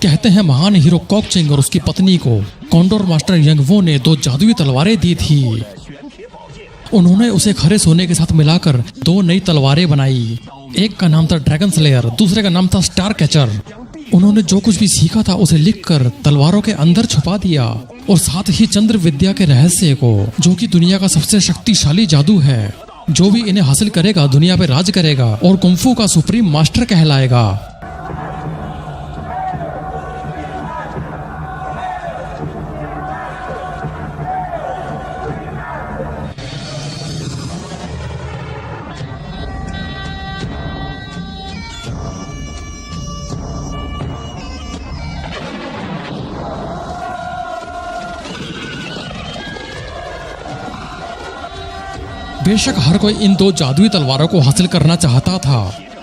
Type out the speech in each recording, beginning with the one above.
कहते हैं महान हीरो कॉकचिंग और उसकी पत्नी को कॉन्डोर मास्टर यंगवो ने 2 जादुई तलवारें दी थी। उन्होंने उसे खरे सोने के साथ मिलाकर 2 नई तलवारें बनाई। एक का नाम था ड्रैगन स्लेयर, दूसरे का नाम था स्टार कैचर। उन्होंने जो कुछ भी सीखा था उसे लिखकर तलवारों के अंदर छुपा दिया और साथ ही चंद्र विद्या के रहस्य को, जो कि दुनिया का सबसे शक्तिशाली जादू है, जो भी इन्हें हासिल करेगा दुनिया पे राज करेगा और कुंफू का सुप्रीम मास्टर कहलाएगा। बेशक हर कोई इन 2 जादुई तलवारों को हासिल करना चाहता था।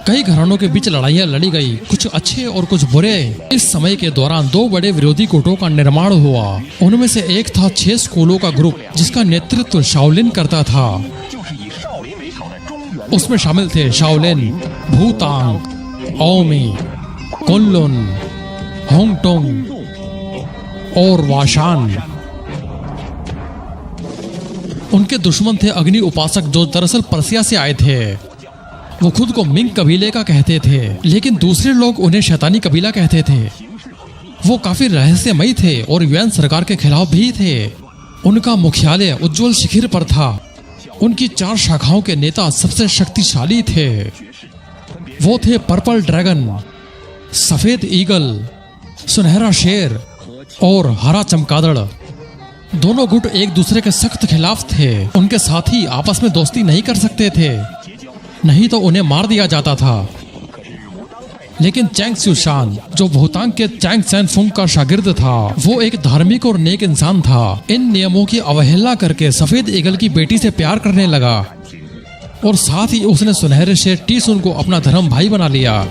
कई घरानों के बीच लड़ाइयां लड़ी गई, कुछ अच्छे और कुछ बुरे। इस समय के दौरान 2 बड़े विरोधी गुटों का निर्माण हुआ। उनमें से एक था 6 स्कूलों का ग्रुप, जिसका नेतृत्व शाओलिन करता था। उसमें शामिल थे शाओलिन, भूतांग, ओमी, कुनलुन, होंगटोंग और वाशान। उनके दुश्मन थे अग्नि उपासक, जो दरअसल पर्सिया से आए थे। वो खुद को मिंग कबीले का कहते थे, लेकिन दूसरे लोग उन्हें शैतानी कबीला कहते थे। वो काफी रहस्यमयी थे और यूएन सरकार के खिलाफ भी थे। उनका मुख्यालय उज्जवल शिखर पर था। उनकी 4 शाखाओं के नेता सबसे शक्तिशाली थे। वो थे पर्पल ड्रैगन, सफेद ईगल, सुनहरा शेर और हरा चमगादड़। दोनों गुट एक दूसरे के सख्त खिलाफ थे। उनके साथी आपस में दोस्ती नहीं कर सकते थे, नहीं तो उन्हें मार दिया जाता था। लेकिन चैंग स्यूशान, जो भूतांग के चैंग सैनफुंग का शागिर्द था, वो एक धार्मिक और नेक इंसान था। इन नियमों की अवहेलना करके सफेद ईगल की बेटी से प्यार करने लगा और साथ ही उसने सुनहरे शेर टीसुन को अपना धर्म भाई बना लिया।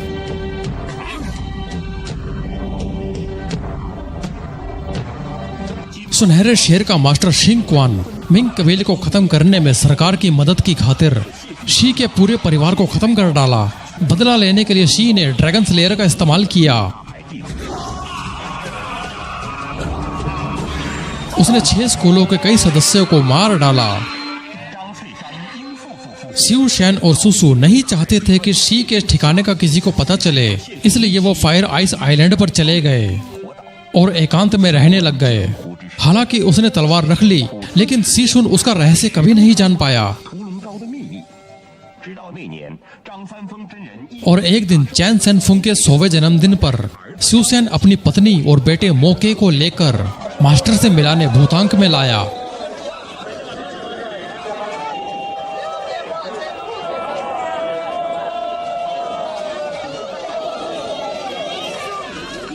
सुनहरे शेर का मास्टर शिंग क्वान मिंग कबीले को खत्म करने में सरकार की मदद की खातिर शी के पूरे परिवार को खत्म कर डाला। बदला लेने के लिए शी ने ड्रैगन स्लेयर का इस्तेमाल किया। उसने 6 स्कूलों के कई सदस्यों को मार डाला। सिउ शैन और सुसु नहीं चाहते थे कि शी के ठिकाने का किसी को पता चले, इसलिए वो फायर आइस आइलैंड पर चले गए और एकांत में रहने लग गए। हालांकि उसने तलवार रख ली, लेकिन सीशुन उसका रहस्य कभी नहीं जान पाया। और एक दिन चैन सैनफुंग के 100वें जन्मदिन पर स्यूसेन अपनी पत्नी और बेटे मोके को लेकर मास्टर से मिलाने भूतांग में लाया।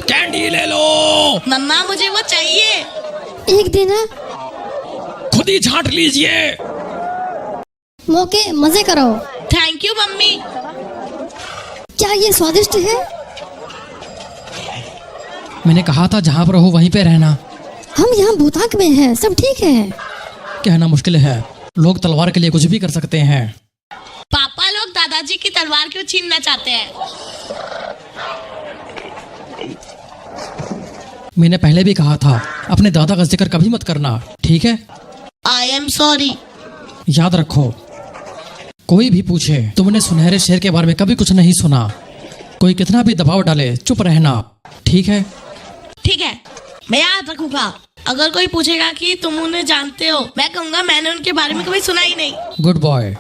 कैंडी ले लो। मम्मा मुझे वो चाहिए। एक दिन है, खुद ही छांट लीजिए। मौके मजे करो। Thank you mummy. क्या ये स्वादिष्ट है? मैंने कहा था जहाँ पर हो वहीं पे रहना। हम यहाँ भूतांग में हैं, सब ठीक है। कहना मुश्किल है, लोग तलवार के लिए कुछ भी कर सकते हैं। पापा लोग दादाजी की तलवार क्यों छीनना चाहते हैं? मैंने पहले भी कहा था, अपने दादा का जिक्र कभी मत करना, ठीक है? I am sorry. याद रखो, कोई भी पूछे तुमने सुनहरे शेर के बारे में कभी कुछ नहीं सुना, कोई कितना भी दबाव डाले चुप रहना, ठीक है? ठीक है, मैं याद रखूंगा। अगर कोई पूछेगा कि तुम उन्हें जानते हो, मैं कहूँगा मैंने उनके बारे में कभी सुना ही नहीं। Good boy.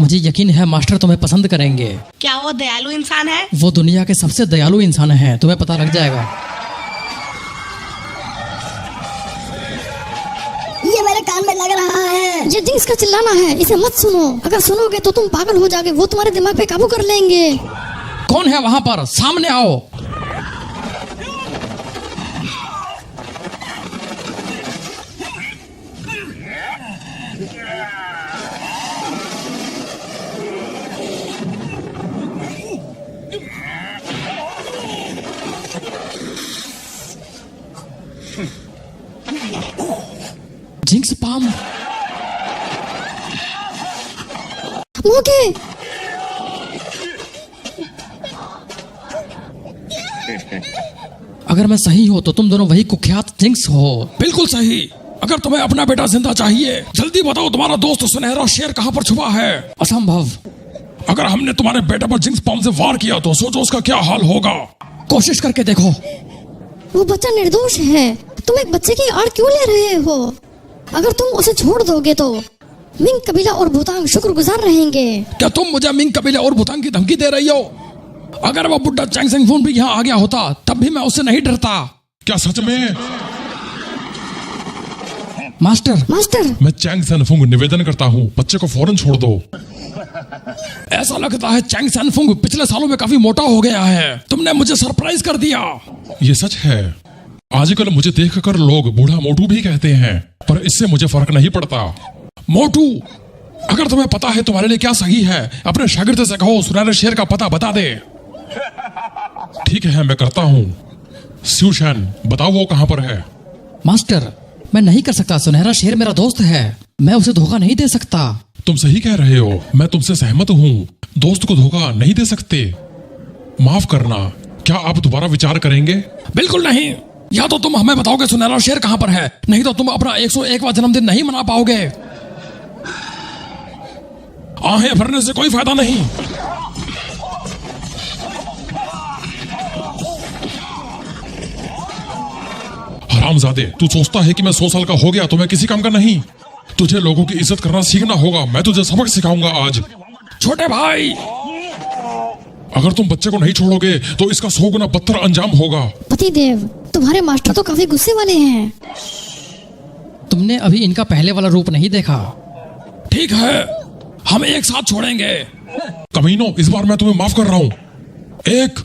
मुझे यकीन है मास्टर तुम्हें पसंद करेंगे। क्या वो दयालु इंसान है? वो दुनिया के सबसे दयालु इंसान हैं, तुम्हें पता लग जाएगा। ये मेरे कान में लग रहा है। ये जिंक्स का चिल्लाना है, इसे मत सुनो। अगर सुनोगे तो तुम पागल हो जाओगे, वो तुम्हारे दिमाग पे काबू कर लेंगे। कौन है वहां पर? सामने आओ। जिंक्स पाम। मोके अगर मैं सही हो तो तुम दोनों वही कुख्यात जिंक्स हो। बिल्कुल सही। अगर तुम्हें अपना बेटा जिंदा चाहिए, जल्दी बताओ तुम्हारा दोस्त सुनहरा शेर कहाँ पर छुपा है। असंभव। अगर हमने तुम्हारे बेटे पर जिंक्स बम से वार किया तो सोचो उसका क्या हाल होगा। कोशिश करके देखो। वो बच्चा निर्दोष है, तुम एक बच्चे की आड़ क्यों ले रहे हो? अगर तुम उसे छोड़ दोगे तो मिंग कबीला और भूतांग शुक्रगुजार रहेंगे। क्या तुम मुझे मिंग कबीले और भूतांग की धमकी दे रही हो? अगर वो बुड्ढा चैंग सेंगफून भी यहाँ आ गया होता तब भी मैं उससे नहीं डरता। क्या सच में? मास्टर मैं चैंग सेनफुंग निवेदन करता हूँ, बच्चे को फौरन छोड़ दो। ऐसा लगता है चैंग सेनफुंग पिछले सालों में काफी मोटा हो गया है। तुमने मुझे सरप्राइज कर दिया। ये सच है। आजकल मुझे देखकर लोग बूढ़ा मोटू भी कहते हैं, पर इससे मुझे फर्क नहीं पड़ता। मोटू, अगर तुम्हें पता है तुम्हारे लिए क्या सही है, अपने शागिर्द से कहो सुनहरे शेर का पता बता दे। ठीक है, मैं करता हूँ। स्यूशन, बताओ वो कहाँ पर है? मास्टर, मैं नहीं कर सकता। सुनहरा शेर मेरा दोस्त है, मैं उसे धोखा नहीं दे सकता। तुम सही कह रहे हो, मैं तुमसे सहमत हूँ। दोस्त को धोखा नहीं दे सकते। माफ करना, क्या आप दोबारा विचार करेंगे? बिल्कुल नहीं। या तो तुम हमें बताओगे सुनहरा शेर कहाँ पर है, नहीं तो तुम अपना 101वां जन्मदिन नहीं मना पाओगे। आहें भरने से कोई फायदा नहीं। हरामजादे, तू सोचता है कि मैं 100 साल का हो गया तो मैं किसी काम का नहीं? तुझे लोगों की इज्जत करना सीखना होगा। मैं तुझे सबक सिखाऊंगा आज। छोटे भाई, अगर तुम बच्चे को नहीं छोड़ोगे तो इसका 100 गुना बदतर अंजाम होगा। पतिदेव, तुम्हारे मास्टर तो काफी गुस्से वाले हैं। तुमने अभी इनका पहले वाला रूप नहीं देखा। ठीक है, हम एक साथ छोड़ेंगे। कमीनों, इस बार मैं तुम्हें माफ कर रहा हूं। 1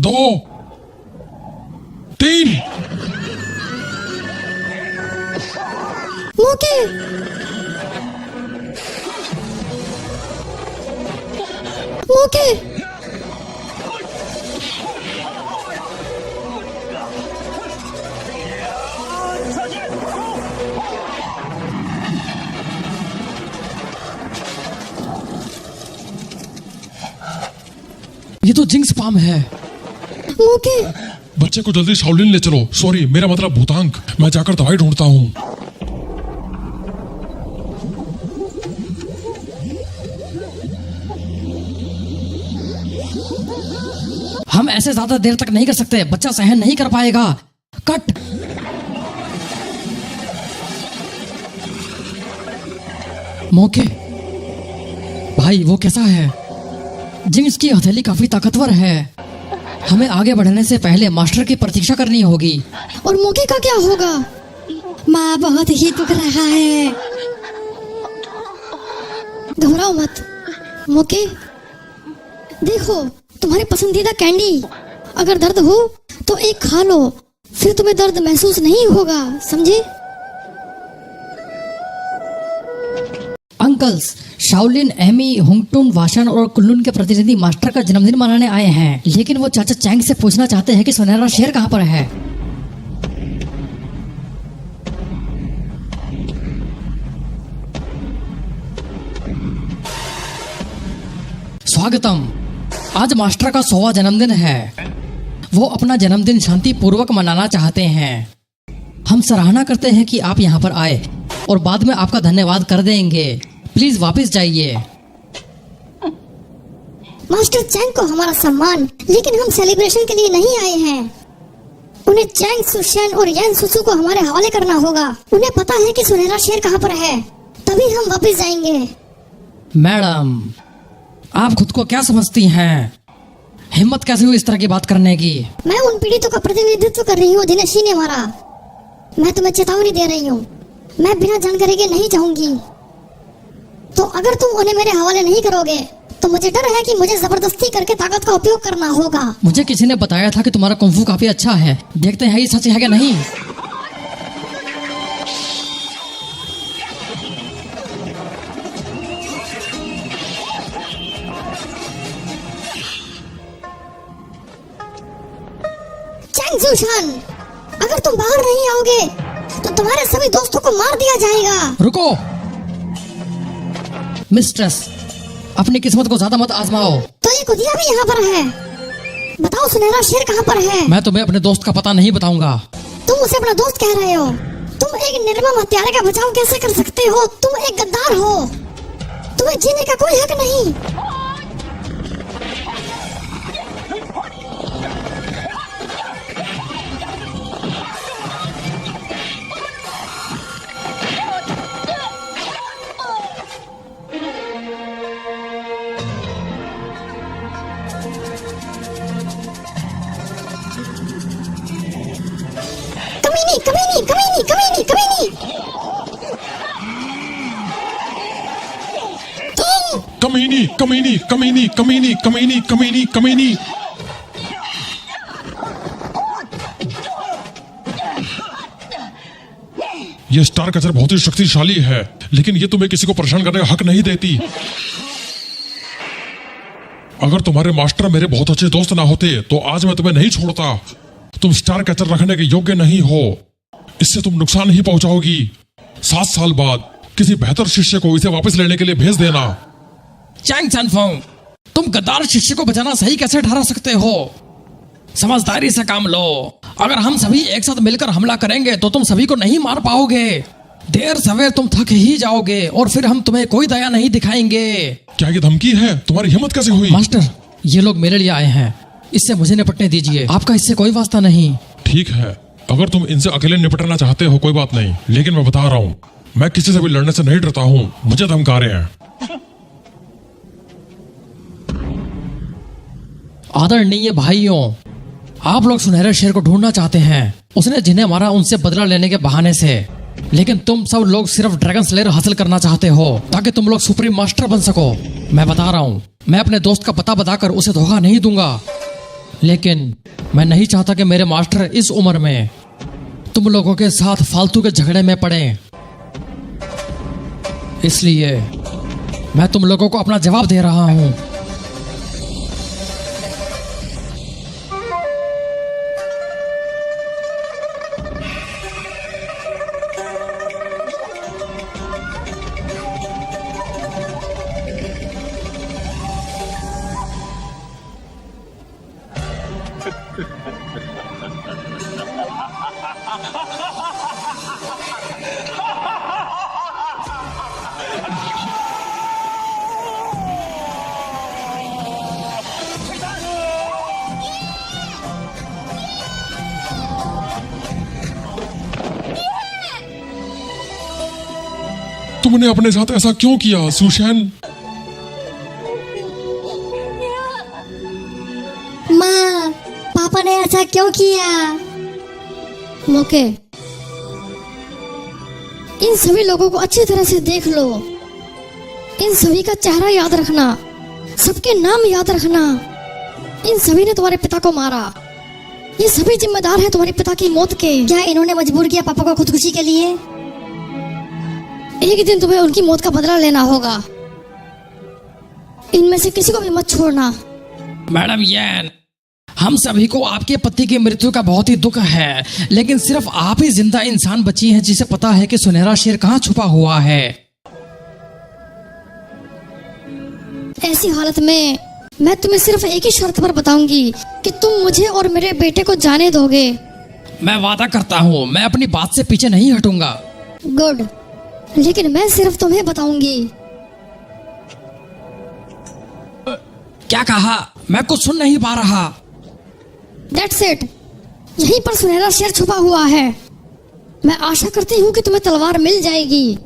2 3। मौके ये तो जिंक्स पाम है। मौके बच्चे को जल्दी शाओलिन ले चलो। सॉरी, मेरा मतलब भूतांग। मैं जाकर दवाई ढूंढता हूँ। हम ऐसे ज्यादा देर तक नहीं कर सकते, बच्चा सहन नहीं कर पाएगा। कट। मौके भाई, वो कैसा है? जिंक्स की हथेली काफी ताकतवर है। हमें आगे बढ़ने से पहले मास्टर की प्रतीक्षा करनी होगी। और मौके का क्या होगा? माँ बहुत ही दुख रहा है। घबराओ मत मौके। देखो, तुम्हारी पसंदीदा कैंडी। अगर दर्द हो तो एक खा लो, फिर तुम्हें दर्द महसूस नहीं होगा, समझे? अंकल्स, शाओलिन, एमी, हुंगटुन, वाशन और कुल्लुन के प्रतिनिधि मास्टर का जन्मदिन मनाने आए हैं, लेकिन वो चाचा चैंग से पूछना चाहते हैं कि सुनहरा शेर कहाँ पर है। स्वागतम। आज मास्टर का 100वां जन्मदिन है। वो अपना जन्मदिन शांति पूर्वक मनाना चाहते हैं। हम सराहना करते हैं कि आप यहाँ पर आए और बाद में आपका धन्यवाद कर देंगे। प्लीज वापस जाइए। मास्टर चैंग को हमारा सम्मान, लेकिन हम सेलिब्रेशन के लिए नहीं आए हैं। उन्हें चैंग सुशन और यान सुसु को हमारे हवाले करना होगा। उन्हें पता है कि सुनहरा शेर कहाँ पर है, तभी हम वापस जाएंगे। मैडम, आप खुद को क्या समझती हैं? हिम्मत कैसे हुई इस तरह की बात करने की? मैं उन पीड़ितों का प्रतिनिधित्व कर रही हूँ जिन्हें शी ने मारा। मैं तुम्हें चेतावनी दे रही हूँ, मैं बिना जानकारी के नहीं जाऊंगी। तो अगर तुम उन्हें मेरे हवाले नहीं करोगे तो मुझे डर है कि मुझे जबरदस्ती करके ताकत का उपयोग करना होगा। मुझे किसी ने बताया था कि तुम्हारा कुंफू काफी अच्छा है। देखते हैं ये सच है क्या नहीं। चैंग ज़ूशान, अगर तुम बाहर नहीं आओगे तो तुम्हारे सभी दोस्तों को मार दिया जाएगा। रुको मिस्ट्रेस, अपनी किस्मत को ज्यादा मत आजमाओ। तो ये कुदिया भी यहाँ पर है। बताओ सुनहरा शेर कहाँ पर है? मैं तुम्हें अपने दोस्त का पता नहीं बताऊंगा। तुम उसे अपना दोस्त कह रहे हो? तुम एक निर्मम हत्यारे का बचाव कैसे कर सकते हो? तुम एक गद्दार हो। तुम्हें जीने का कोई हक नहीं। कमीनी कमीनी कमीनी कमीनी कमीनी, तुम कमीनी कमीनी कमीनी कमीनी कमीनी कमीनी कमीनी। ये स्टार कैचर बहुत ही शक्तिशाली है, लेकिन ये तुम्हें किसी को परेशान करने का हक नहीं देती। अगर तुम्हारे मास्टर मेरे बहुत अच्छे दोस्त ना होते तो आज मैं तुम्हें नहीं छोड़ता। तुम स्टार कैचर रखने के योग्य नहीं हो। इससे तुम नुकसान ही पहुंचाओगी। 7 साल बाद किसी बेहतर शिष्य को इसे वापस लेने के लिए भेज देना। चैंग सनफोंग, तुम गद्दार शिष्य को बचाना सही कैसे ठहरा सकते हो? समझदारी से काम लो। अगर हम सभी एक साथ मिलकर हमला करेंगे तो तुम सभी को नहीं मार पाओगे। देर सवेर तुम थक ही जाओगे और फिर हम तुम्हें कोई दया नहीं दिखाएंगे। क्या ये धमकी है? तुम्हारी हिम्मत कैसे हुई? मास्टर, ये लोग मेरे लिए आए हैं, इससे मुझे निपटने दीजिए। आपका इससे कोई वास्ता नहीं। ठीक है, अगर तुम इनसे अकेले निपटना चाहते हो कोई बात नहीं, लेकिन मैं बता रहा हूँ मैं किसी से भी लड़ने से नहीं डरता हूँ। मुझे धमका रहे हैं। आदरणीय भाइयों, आप लोग सुनहरे शेर को ढूंढना चाहते हैं। उसने जिन्हें मारा उनसे बदला लेने के बहाने से, लेकिन तुम सब लोग सिर्फ ड्रैगन स्लेयर हासिल करना चाहते हो ताकि तुम लोग सुप्रीम मास्टर बन सको। मैं बता रहा हूँ, मैं अपने दोस्त का पता बताकर उसे धोखा नहीं दूंगा, लेकिन मैं नहीं चाहता कि मेरे मास्टर इस उम्र में तुम लोगों के साथ फालतू के झगड़े में पड़े। इसलिए मैं तुम लोगों को अपना जवाब दे रहा हूँ। तुमने अपने साथ ऐसा क्यों किया सुशैन? माँ, पापा ने ऐसा क्यों किया? मौके, इन सभी लोगों को अच्छी तरह से देख लो। इन सभी का चेहरा याद रखना, सबके नाम याद रखना। इन सभी ने तुम्हारे पिता को मारा। ये सभी जिम्मेदार हैं तुम्हारे पिता की मौत के। क्या इन्होंने मजबूर किया पापा को खुदकुशी के लिए? एक दिन तुम्हें उनकी मौत का बदला लेना होगा। इनमें से किसी को भी मत छोड़ना। मैडम येन, हम सभी को आपके पति की मृत्यु का बहुत ही दुख है, लेकिन सिर्फ आप ही जिंदा इंसान बची हैं जिसे पता है कि सुनहरा शेर कहाँ छुपा हुआ है। ऐसी हालत में मैं तुम्हें सिर्फ एक ही शर्त पर बताऊंगी कि तुम मुझे और मेरे बेटे को जाने दोगे। मैं वादा करता हूँ, मैं अपनी बात से पीछे नहीं हटूंगा। गुड, लेकिन मैं सिर्फ तुम्हें बताऊंगी। क्या कहा? मैं कुछ सुन नहीं पा रहा। That's it। यहीं पर सुनहरा शेर छुपा हुआ है। मैं आशा करती हूँ कि तुम्हें तलवार मिल जाएगी।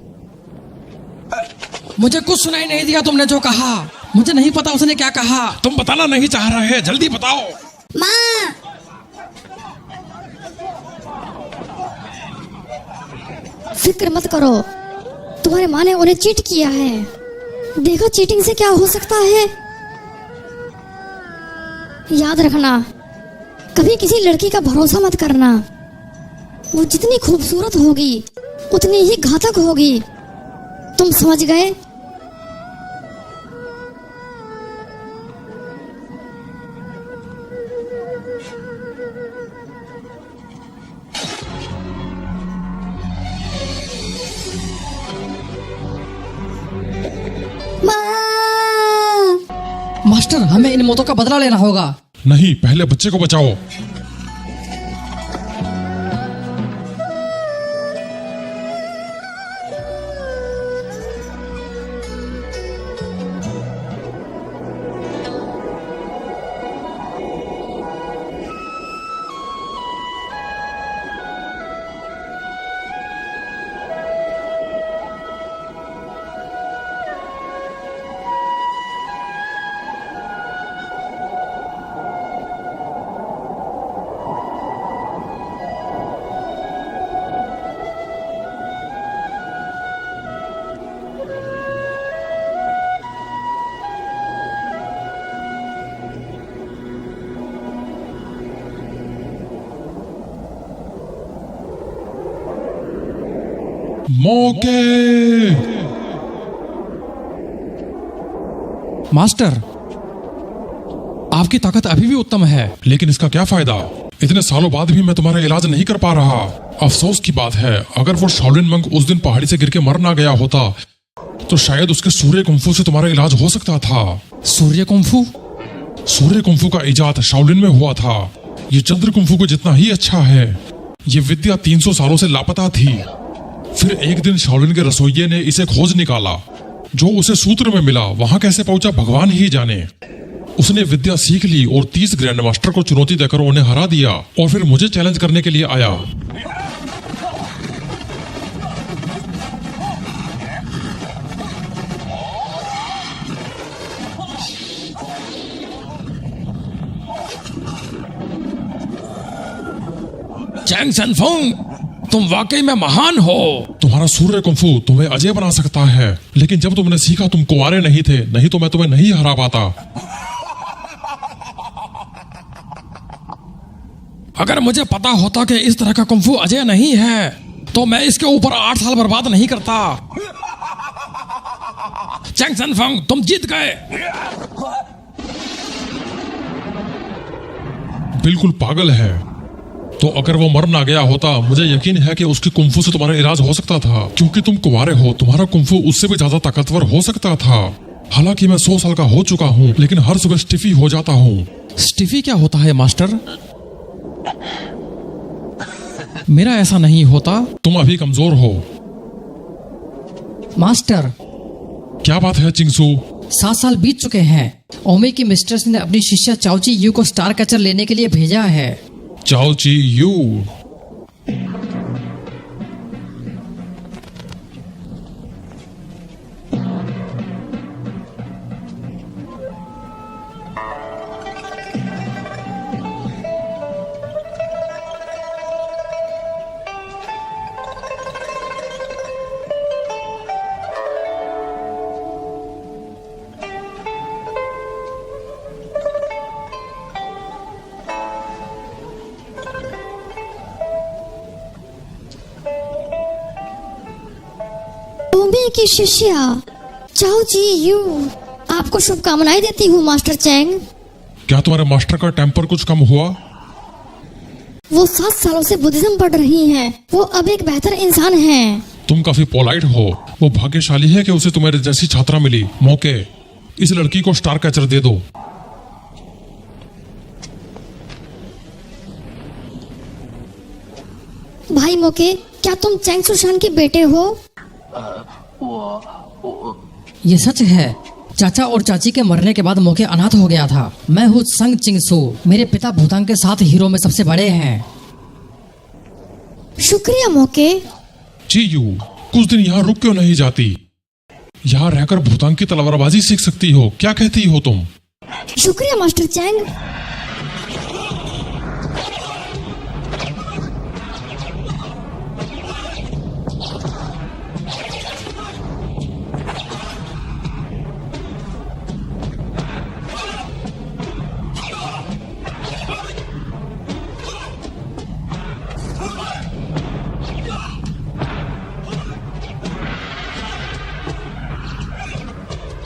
मुझे कुछ सुनाई नहीं दिया तुमने जो कहा। मुझे नहीं पता उसने क्या कहा। तुम बताना नहीं चाह रहे हैं, जल्दी बताओ। माँ, फिक्र मत करो, तुम्हारे माँ ने उन्हें चीट किया है। देखो चीटिंग से क्या हो सकता है। याद रखना, कभी किसी लड़की का भरोसा मत करना। वो जितनी खूबसूरत होगी उतनी ही घातक होगी। तुम समझ गए? मास्टर, हमें इन मौतों का बदला लेना होगा। नहीं, पहले बच्चे को बचाओ। मौके। मास्टर, आपकी ताकत अभी भी उत्तम है। लेकिन इसका क्या फायदा? इतने सालों बाद भी मैं तुम्हारा इलाज नहीं कर पा रहा। अफसोस की बात है, अगर वो शाओलिन मंक उस दिन पहाड़ी से गिर के मर ना गया होता तो शायद उसके सूर्य कुंफू से तुम्हारा इलाज हो सकता था। सूर्य कुंफू? सूर्य कुंफू का इजाद शाओलिन में हुआ था। ये चंद्र कुंफू को जितना ही अच्छा है। ये विद्या 300 सालों से लापता थी। फिर एक दिन शाओलिन के रसोइये ने इसे खोज निकाला। जो उसे सूत्र में मिला वहां कैसे पहुंचा भगवान ही जाने। उसने विद्या सीख ली और 30 ग्रैंड मास्टर को चुनौती देकर उन्हें हरा दिया और फिर मुझे चैलेंज करने के लिए आया। चैंग सनफोंग, तुम वाकई में महान हो। तुम्हारा सूर्य कुंफू तुम्हें अजय बना सकता है, लेकिन जब तुमने सीखा तुम कुंवारे नहीं थे, नहीं तो मैं तुम्हें नहीं हरा पाता। अगर मुझे पता होता कि इस तरह का कुंफू अजय नहीं है तो मैं इसके ऊपर 8 साल बर्बाद नहीं करता। चैंग सनफोंग, तुम जीत गए। बिल्कुल पागल है। तो अगर वो मर ना गया होता, मुझे यकीन है कि उसकी कुंफू से तुम्हारा इलाज हो सकता था। क्योंकि तुम कुंवारे हो, तुम्हारा कुंफू उससे भी ज्यादा ताकतवर हो सकता था। हालांकि मैं 100 साल का हो चुका हूँ, लेकिन हर सुबह स्टिफी हो जाता हूँ। स्टिफी क्या होता है मास्टर? मेरा ऐसा नहीं होता। तुम अभी कमजोर हो। मास्टर, क्या बात है चिंगसू? 7 साल बीत चुके हैं। ओमे की मिस्ट्रेस ने अपनी शिष्या चाओची यू को स्टार कैचर लेने के लिए भेजा है। चाओची यू? ओमे की शिष्या चाओची यू, आपको शुभकामनाएं देती हूँ मास्टर चैंग। क्या तुम्हारे मास्टर का टेम्पर कुछ कम हुआ? वो 7 सालों से बुद्धिज्म पढ़ रही हैं। वो अब एक बेहतर इंसान हैं। तुम काफी पोलाइट हो। वो भाग्यशाली है कि उसे तुम्हारे जैसी छात्रा मिली। मौके, इस लड़की को स्टार कैचर दे दो। भाई मौके, क्या तुम चैंग सुशान के बेटे हो? ये सच है। चाचा और चाची के मरने के बाद मौके अनाथ हो गया था। मैं हूँ संग चिंगसू। मेरे पिता भूतान के 7 हीरो में सबसे बड़े हैं। शुक्रिया मौके। जी यू, कुछ दिन यहाँ रुक क्यों नहीं जाती? यहाँ रहकर भूतान की तलवारबाजी सीख सकती हो। क्या कहती हो तुम? शुक्रिया मास्टर चैंग।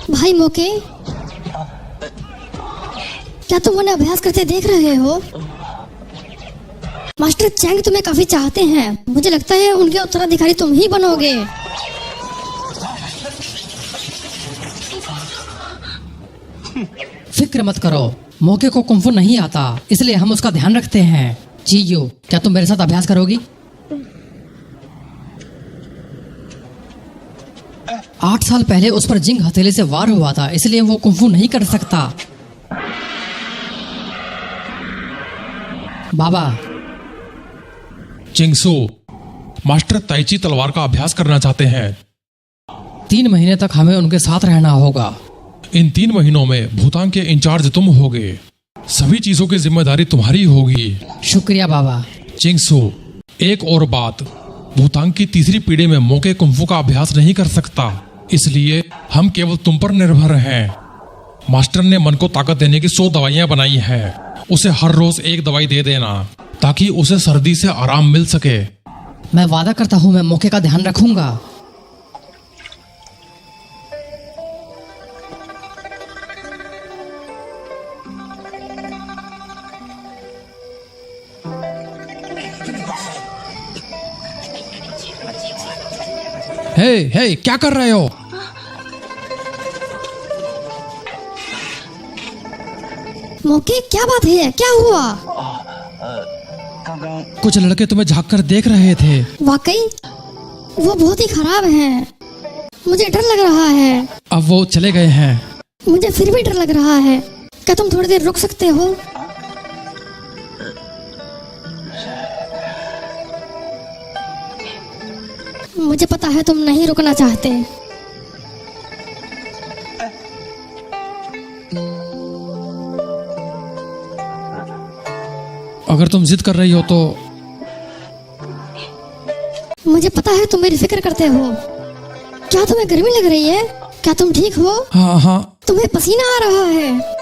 भाई मौके, क्या तुम उन्हें अभ्यास करते देख रहे हो? मास्टर चैंग तुम्हें काफी चाहते हैं। मुझे लगता है उनके उत्तराधिकारी तुम ही बनोगे। फिक्र मत करो, मौके को कुंफू नहीं आता, इसलिए हम उसका ध्यान रखते हैं। चियो, क्या तुम मेरे साथ अभ्यास करोगी? 8 साल पहले उस पर जिंग हथेली से वार हुआ था, इसलिए वो कुंफू नहीं कर सकता। बाबा, चिंगसू, मास्टर ताइची तलवार का अभ्यास करना चाहते हैं। 3 महीने तक हमें उनके साथ रहना होगा। इन 3 महीनों में भूतान के इंचार्ज तुम होगे। सभी चीजों की जिम्मेदारी तुम्हारी होगी। शुक्रिया बाबा। चिंगसू, एक और बात, भूतान की तीसरी पीढ़ी में मौके कुंफू का अभ्यास नहीं कर सकता, इसलिए हम केवल तुम पर निर्भर हैं। मास्टर ने मन को ताकत देने की 100 दवाइयां बनाई है। उसे हर रोज एक दवाई दे देना ताकि उसे सर्दी से आराम मिल सके। मैं वादा करता हूँ मैं मौके का ध्यान रखूंगा। हे, क्या कर रहे हो? मौके, क्या बात है? क्या हुआ? कुछ लड़के तुम्हें झांक कर देख रहे थे। वाकई वो बहुत ही खराब है। मुझे डर लग रहा है। अब वो चले गए हैं। मुझे फिर भी डर लग रहा है। क्या तुम थोड़ी देर रुक सकते हो? मुझे पता है तुम नहीं रुकना चाहते। अगर तुम जिद कर रही हो तो मुझे पता है तुम मेरी फिक्र करते हो। क्या तुम्हें गर्मी लग रही है? क्या तुम ठीक हो? हाँ। तुम्हें पसीना आ रहा है।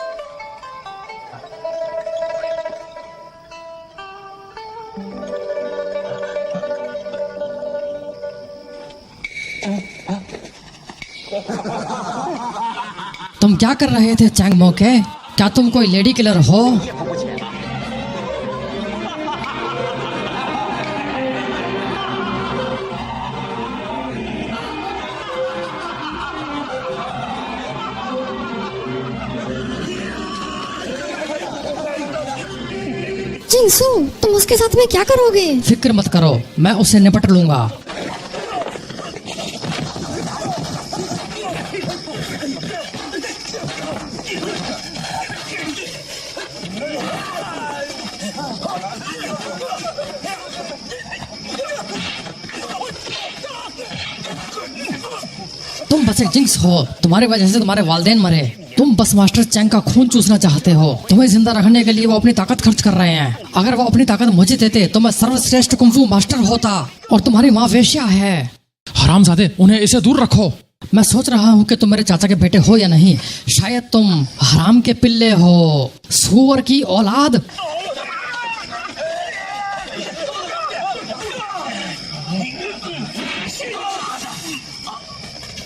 तुम क्या कर रहे थे चैंग मौके? क्या तुम कोई लेडी किलर हो? जिंगसू, तुम उसके साथ में क्या करोगे? फिक्र मत करो, मैं उससे निपट लूंगा। तुम बस एक जिंक्स हो। तुम्हारी वजह से तुम्हारे वालिदैन मरे। तुम बस मास्टर चैंग का खून चूसना चाहते हो। तुम्हें जिंदा रखने के लिए वो अपनी ताकत खर्च कर रहे हैं। अगर वो अपनी ताकत मुझे देते तो मैं सर्वश्रेष्ठ कुंफू मास्टर होता। और तुम्हारी माँ वेश्या है। हरामजादे, उन्हें इसे दूर रखो। मैं सोच रहा हूँ कि तुम मेरे चाचा के बेटे हो या नहीं। शायद तुम हराम के पिल्ले हो, सूअर की औलाद।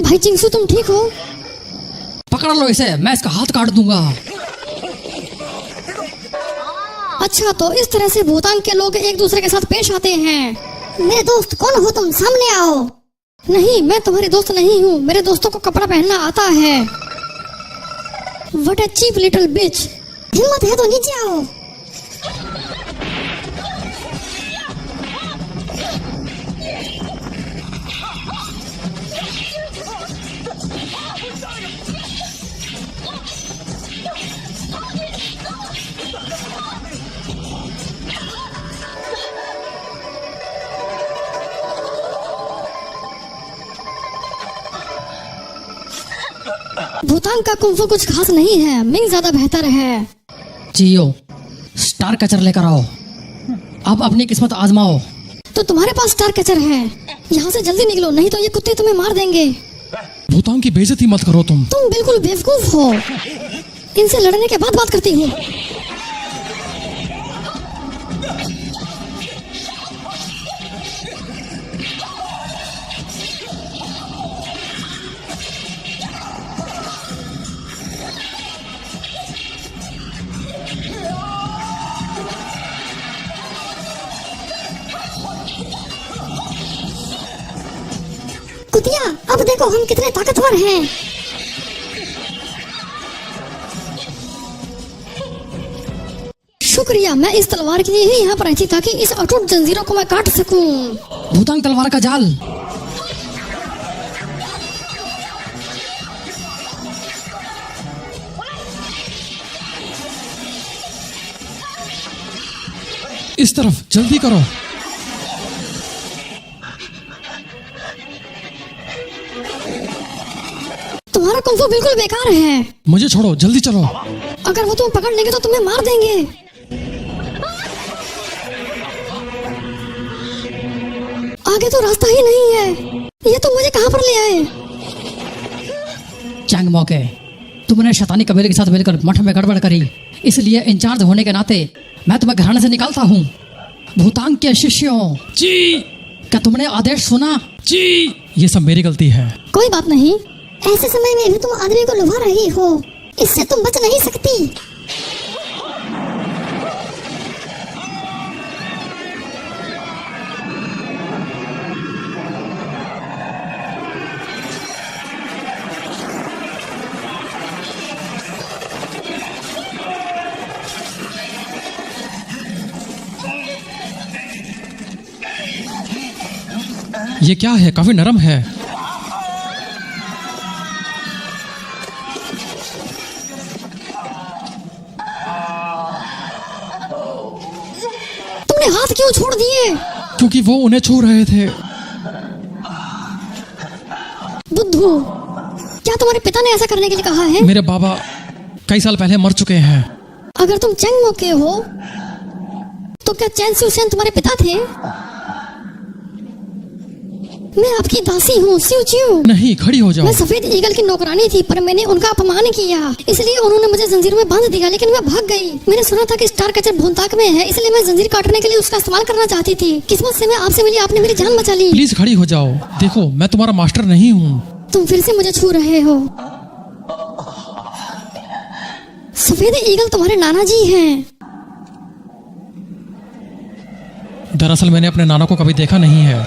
भाई जिंगसू, तुम ठीक हो? पकड़ लो इसे, मैं इसका हाथ काट दूंगा। अच्छा, तो इस तरह से भूतान के लोग एक दूसरे के साथ पेश आते हैं। मेरे दोस्त, कौन हो तुम? सामने आओ। नहीं, मैं तुम्हारी दोस्त नहीं हूँ। मेरे दोस्तों को कपड़ा पहनना आता है। व्हाट अ चीप लिटिल बिच। हिम्मत है तो नीचे आओ। भूतान का कुंफू कुछ खास नहीं है। मिंग ज्यादा बेहतर है। जियो, स्टार कैचर लेकर आओ। अब अपनी किस्मत आजमाओ। तो तुम्हारे पास स्टार कैचर है। यहाँ से जल्दी निकलो, नहीं तो ये कुत्ते तुम्हें मार देंगे। भूतान की बेइज्जती मत करो तुम। तुम बिल्कुल बेवकूफ हो। इनसे लड़ने के बाद बात करती हूँ। कुतिया, अब देखो हम कितने ताकतवर हैं। शुक्रिया, मैं इस तलवार के लिए ही यहाँ पर आई थी ताकि इस अटूट जंजीरों को मैं काट सकूं। भूतांग तलवार का जाल। इस तरफ जल्दी करो। तुम्हारा कुंफू बिल्कुल बेकार है। मुझे छोड़ो, जल्दी चलो। अगर वो तुम्हें पकड़ लेंगे तो तुम्हें मार देंगे। आगे तो रास्ता ही नहीं है। ये तुम मुझे कहाँ पर ले आए? चैंग मौके, तुमने शैतानी कबीले के साथ मिलकर मठ में गड़बड़ करी, इसलिए इंचार्ज होने के नाते मैं तुम्हें घराने से निकालता हूँ। भूतांग के शिष्यों, जी क्या तुमने आदेश सुना? जी, ये सब मेरी गलती है। कोई बात नहीं, ऐसे समय में भी तुम आदमी को लुभा रही हो, इससे तुम बच नहीं सकती। ये क्या है? काफी नरम है। तुमने हाथ क्यों छोड़ दिए? क्योंकि वो उन्हें छू रहे थे। बुद्धू, क्या तुम्हारे पिता ने ऐसा करने के लिए कहा है? मेरे बाबा कई साल पहले मर चुके हैं। अगर तुम चेंग मोके हो तो क्या चैन सिउ सेन तुम्हारे पिता थे? मैं आपकी दासी हूँ, सिउ चिउ। नहीं, खड़ी हो जाओ। मैं सफेद ईगल की नौकरानी थी, पर मैंने उनका अपमान किया, इसलिए उन्होंने मुझे जंजीर में बांध दिया, लेकिन मैं भाग गई। मैंने सुना था कि स्टार कैचर भूतांग में है, इसलिए मैं जंजीर काटने के लिए उसका इस्तेमाल करना चाहती थी। किस्मत से मैं आपसे मिली, आपने मेरी जान बचा ली। प्लीज खड़ी हो जाओ। देखो, मैं तुम्हारा मास्टर नहीं हूँ। तुम फिर से मुझे छू रहे हो। सफेद ईगल तुम्हारे नाना जी हैं। दरअसल मैंने अपने नाना को कभी देखा नहीं है।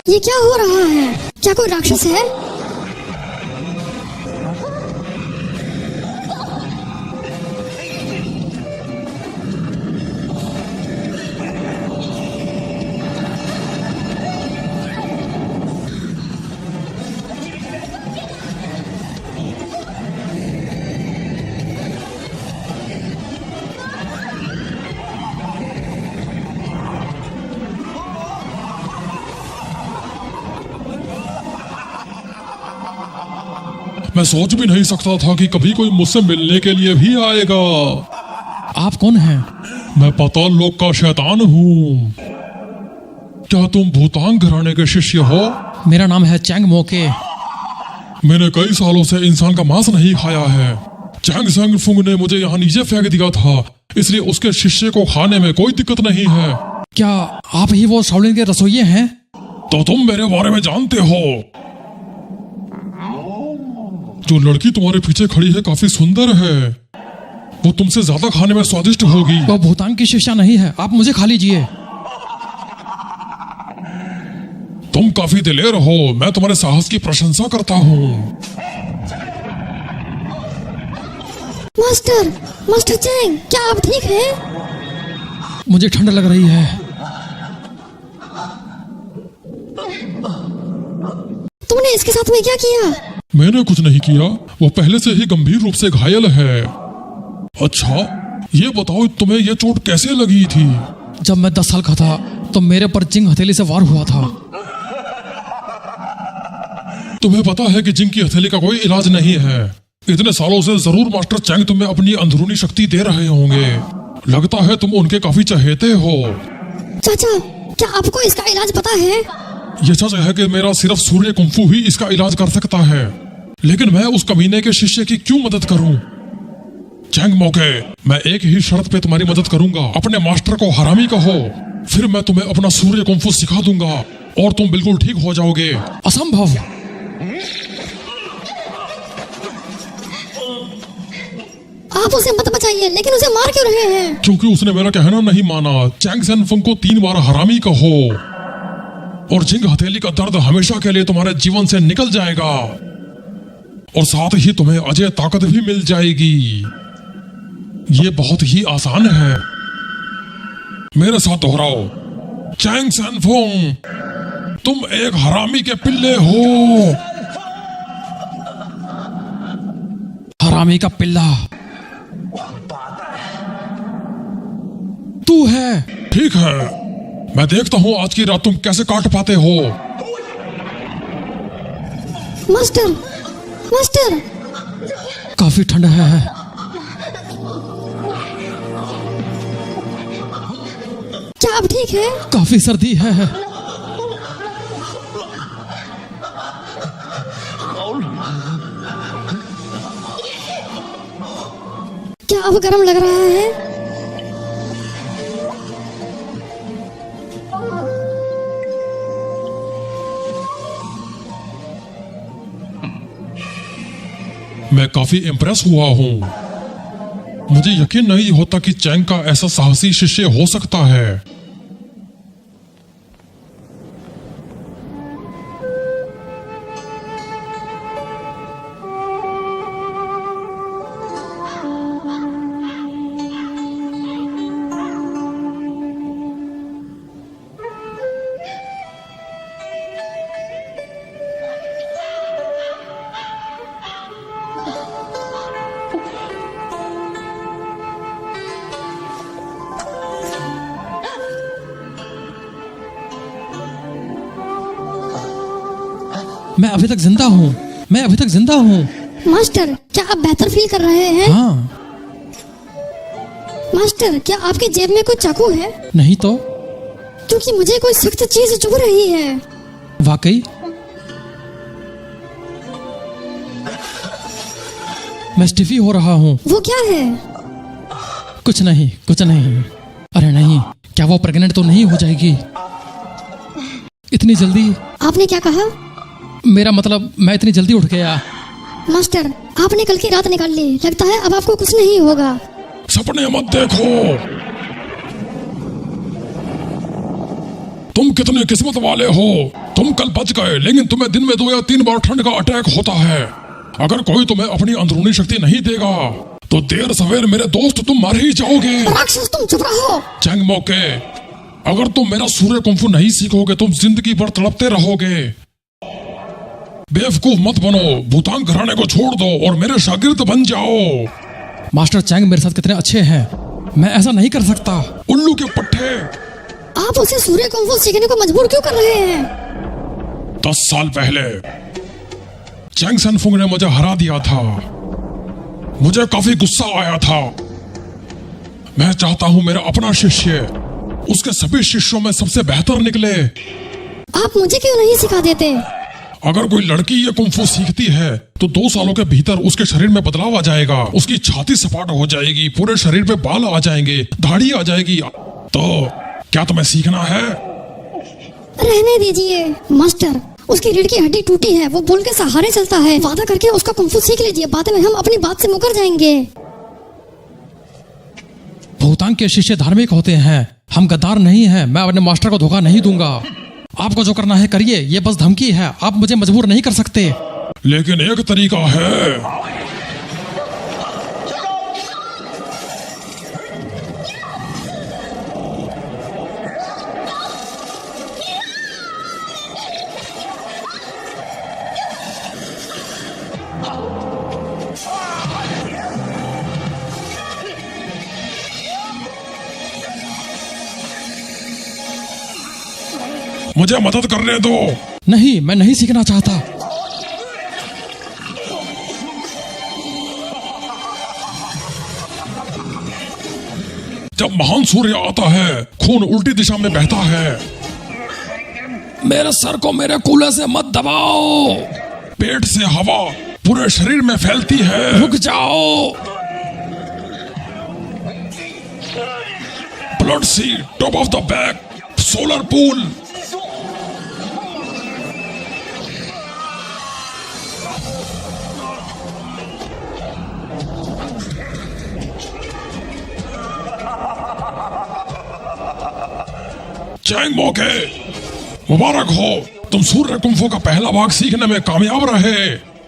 ये क्या हो रहा है? क्या कोई राक्षस है? मैं सोच भी नहीं सकता था कि कभी कोई मुझसे मिलने के लिए भी आएगा। आप कौन हैं? मैं पाताल लोक का शैतान हूँ। क्या तुम भूतांग घराने के शिष्य हो? मेरा नाम है चैंग मोके। मैंने कई सालों से इंसान का मांस नहीं खाया है। चैंग संग फुंग ने मुझे यहाँ नीचे फेंक दिया था, इसलिए उसके शिष्य को खाने में कोई दिक्कत नहीं है। क्या आप ही वो शाओलिन के रसोइये हैं? तो तुम मेरे बारे में जानते हो। जो लड़की तुम्हारे पीछे खड़ी है काफी सुंदर है, वो तुमसे ज्यादा खाने में स्वादिष्ट होगी। वो भूतांग की शिष्या नहीं है, आप मुझे खा लीजिए। तुम काफी दिलेर हो, मैं तुम्हारे साहस की प्रशंसा करता हूँ। मास्टर चैंग, क्या आप ठीक हैं? मुझे ठंड लग रही है। तुमने इसके साथ में क्या किया? मैंने कुछ नहीं किया, वो पहले से ही गंभीर रूप से घायल है। अच्छा, ये बताओ तुम्हें ये चोट कैसे लगी थी? जब मैं 10 साल का था तो मेरे पर जिंग हथेली से वार हुआ था। तुम्हें पता है कि जिंग की हथेली का कोई इलाज नहीं है। इतने सालों से जरूर मास्टर चैंग तुम्हें अपनी अंदरूनी शक्ति दे रहे होंगे। लगता है तुम उनके काफी चहेते हो। चाचा, क्या आपको इसका इलाज पता है? ये सच है कि मेरा सिर्फ सूर्य कुंफू ही इसका इलाज कर सकता है, लेकिन मैं उस कमीने के शिष्य की क्यों मदद करूं? चैंग मोके, मैं एक ही शर्त पे तुम्हारी मदद करूंगा। अपने मास्टर को हरामी कहो, फिर मैं तुम्हें अपना सूर्य कुंफू सिखा दूंगा और तुम बिल्कुल ठीक हो जाओगे। असंभव। आप उसे मत बचाइए, लेकिन उसे मार क्यों रहे हैं? क्योंकि उसने मेरा कहना नहीं माना। चैंग सेन फुंग को 3 बार हरामी कहो और जिंग हथेली का दर्द हमेशा के लिए तुम्हारे जीवन से निकल जाएगा और साथ ही तुम्हें अजय ताकत भी मिल जाएगी। ये बहुत ही आसान है। मेरे साथ दोहराओ, चैंग सैनफोंग, तुम एक हरामी के पिल्ले हो। हरामी का पिल्ला तू है। ठीक है, मैं देखता हूँ आज की रात तुम कैसे काट पाते हो। मास्टर, मास्टर, काफी ठंड है। क्या आप ठीक है? काफी सर्दी है। क्या अब गर्म लग रहा है? मैं काफी इम्प्रेस हुआ हूँ। मुझे यकीन नहीं होता कि चैंग का ऐसा साहसी शिष्य हो सकता है। मैं अभी तक जिंदा हूँ। मैं अभी तक जिंदा हूँ। मास्टर, क्या आप बेहतर फील कर रहे हैं? हाँ। मास्टर, क्या आपके जेब में कोई चाकू है? नहीं तो। क्योंकि मुझे कोई सख्त चीज चुभ रही है। वाकई? मैं स्टिफी हो रहा हूँ। वो क्या है? कुछ नहीं, कुछ नहीं। अरे नहीं, क्या वो प्रेग्नेंट तो नहीं हो जाएगी इतनी जल्दी? आपने क्या कहा? मेरा मतलब मैं इतनी जल्दी उठ गया। मास्टर, आपने कल की रात निकाल ली। लगता है अब आपको कुछ नहीं होगा। सपने मत देखो। तुम कितने किस्मत वाले हो। तुम कल बच गए, लेकिन तुम्हें दिन में 2 या 3 बार ठंड का अटैक होता है। अगर कोई तुम्हें अपनी अंदरूनी शक्ति नहीं देगा तो देर सवेर मेरे दोस्त तुम मर ही जाओगे। राक्षस, तुम चुप रहो। चैंग मोके, अगर तुम मेरा सूर्य कुंफू नहीं सीखोगे तुम जिंदगी भर तड़पते रहोगे। बेवकूफ मत बनो, भूतांग घराने को छोड़ दो और मेरे शागिर्द बन जाओ। मास्टर चैंग मेरे साथ कितने अच्छे हैं। मैं ऐसा नहीं कर सकता। उल्लू के पट्टे। आप उसे सूर्य कुंफू सीखने को मजबूर क्यों कर रहे हैं? 10 साल पहले चैंग सैनफुंग ने मुझे हरा दिया था। मुझे काफी गुस्सा आया था। मैं चाहता हूं मेरा अपना शिष्य उसके सभी शिष्यों में सबसे बेहतर निकले। आप मुझे क्यों नहीं सिखा देते? अगर कोई लड़की ये कुंफू सीखती है तो 2 सालों के भीतर उसके शरीर में बदलाव आ जाएगा। उसकी छाती सपाट हो जाएगी, पूरे शरीर पे बाल आ जाएंगे, दाढ़ी आ जाएगी। तो क्या तुम्हें सीखना है? रहने दीजिए मास्टर, उसकी रीढ़ की हड्डी टूटी है, वो बोल के सहारे चलता है। वादा करके उसका कुंफू सीख लीजिए, बाद में हम अपनी बात से मुकर जाएंगे। भूतांग के शिष्य धार्मिक होते हैं, हम गद्दार नहीं हैं। मैं अपने मास्टर को धोखा नहीं दूंगा। आपको जो करना है करिए, ये बस धमकी है। आप मुझे मजबूर नहीं कर सकते। लेकिन एक तरीका है। मुझे मदद करने दो। नहीं, मैं नहीं सीखना चाहता। जब महान सूर्य आता है खून उल्टी दिशा में बहता है। मेरे सर को मेरे कूल्हे से मत दबाओ। पेट से हवा पूरे शरीर में फैलती है। रुक जाओ। Blood sea top of the back, solar pool. चैंग मोके, मुबारक हो, तुम सूर्य कुंफू का पहला भाग सीखने में कामयाब रहे।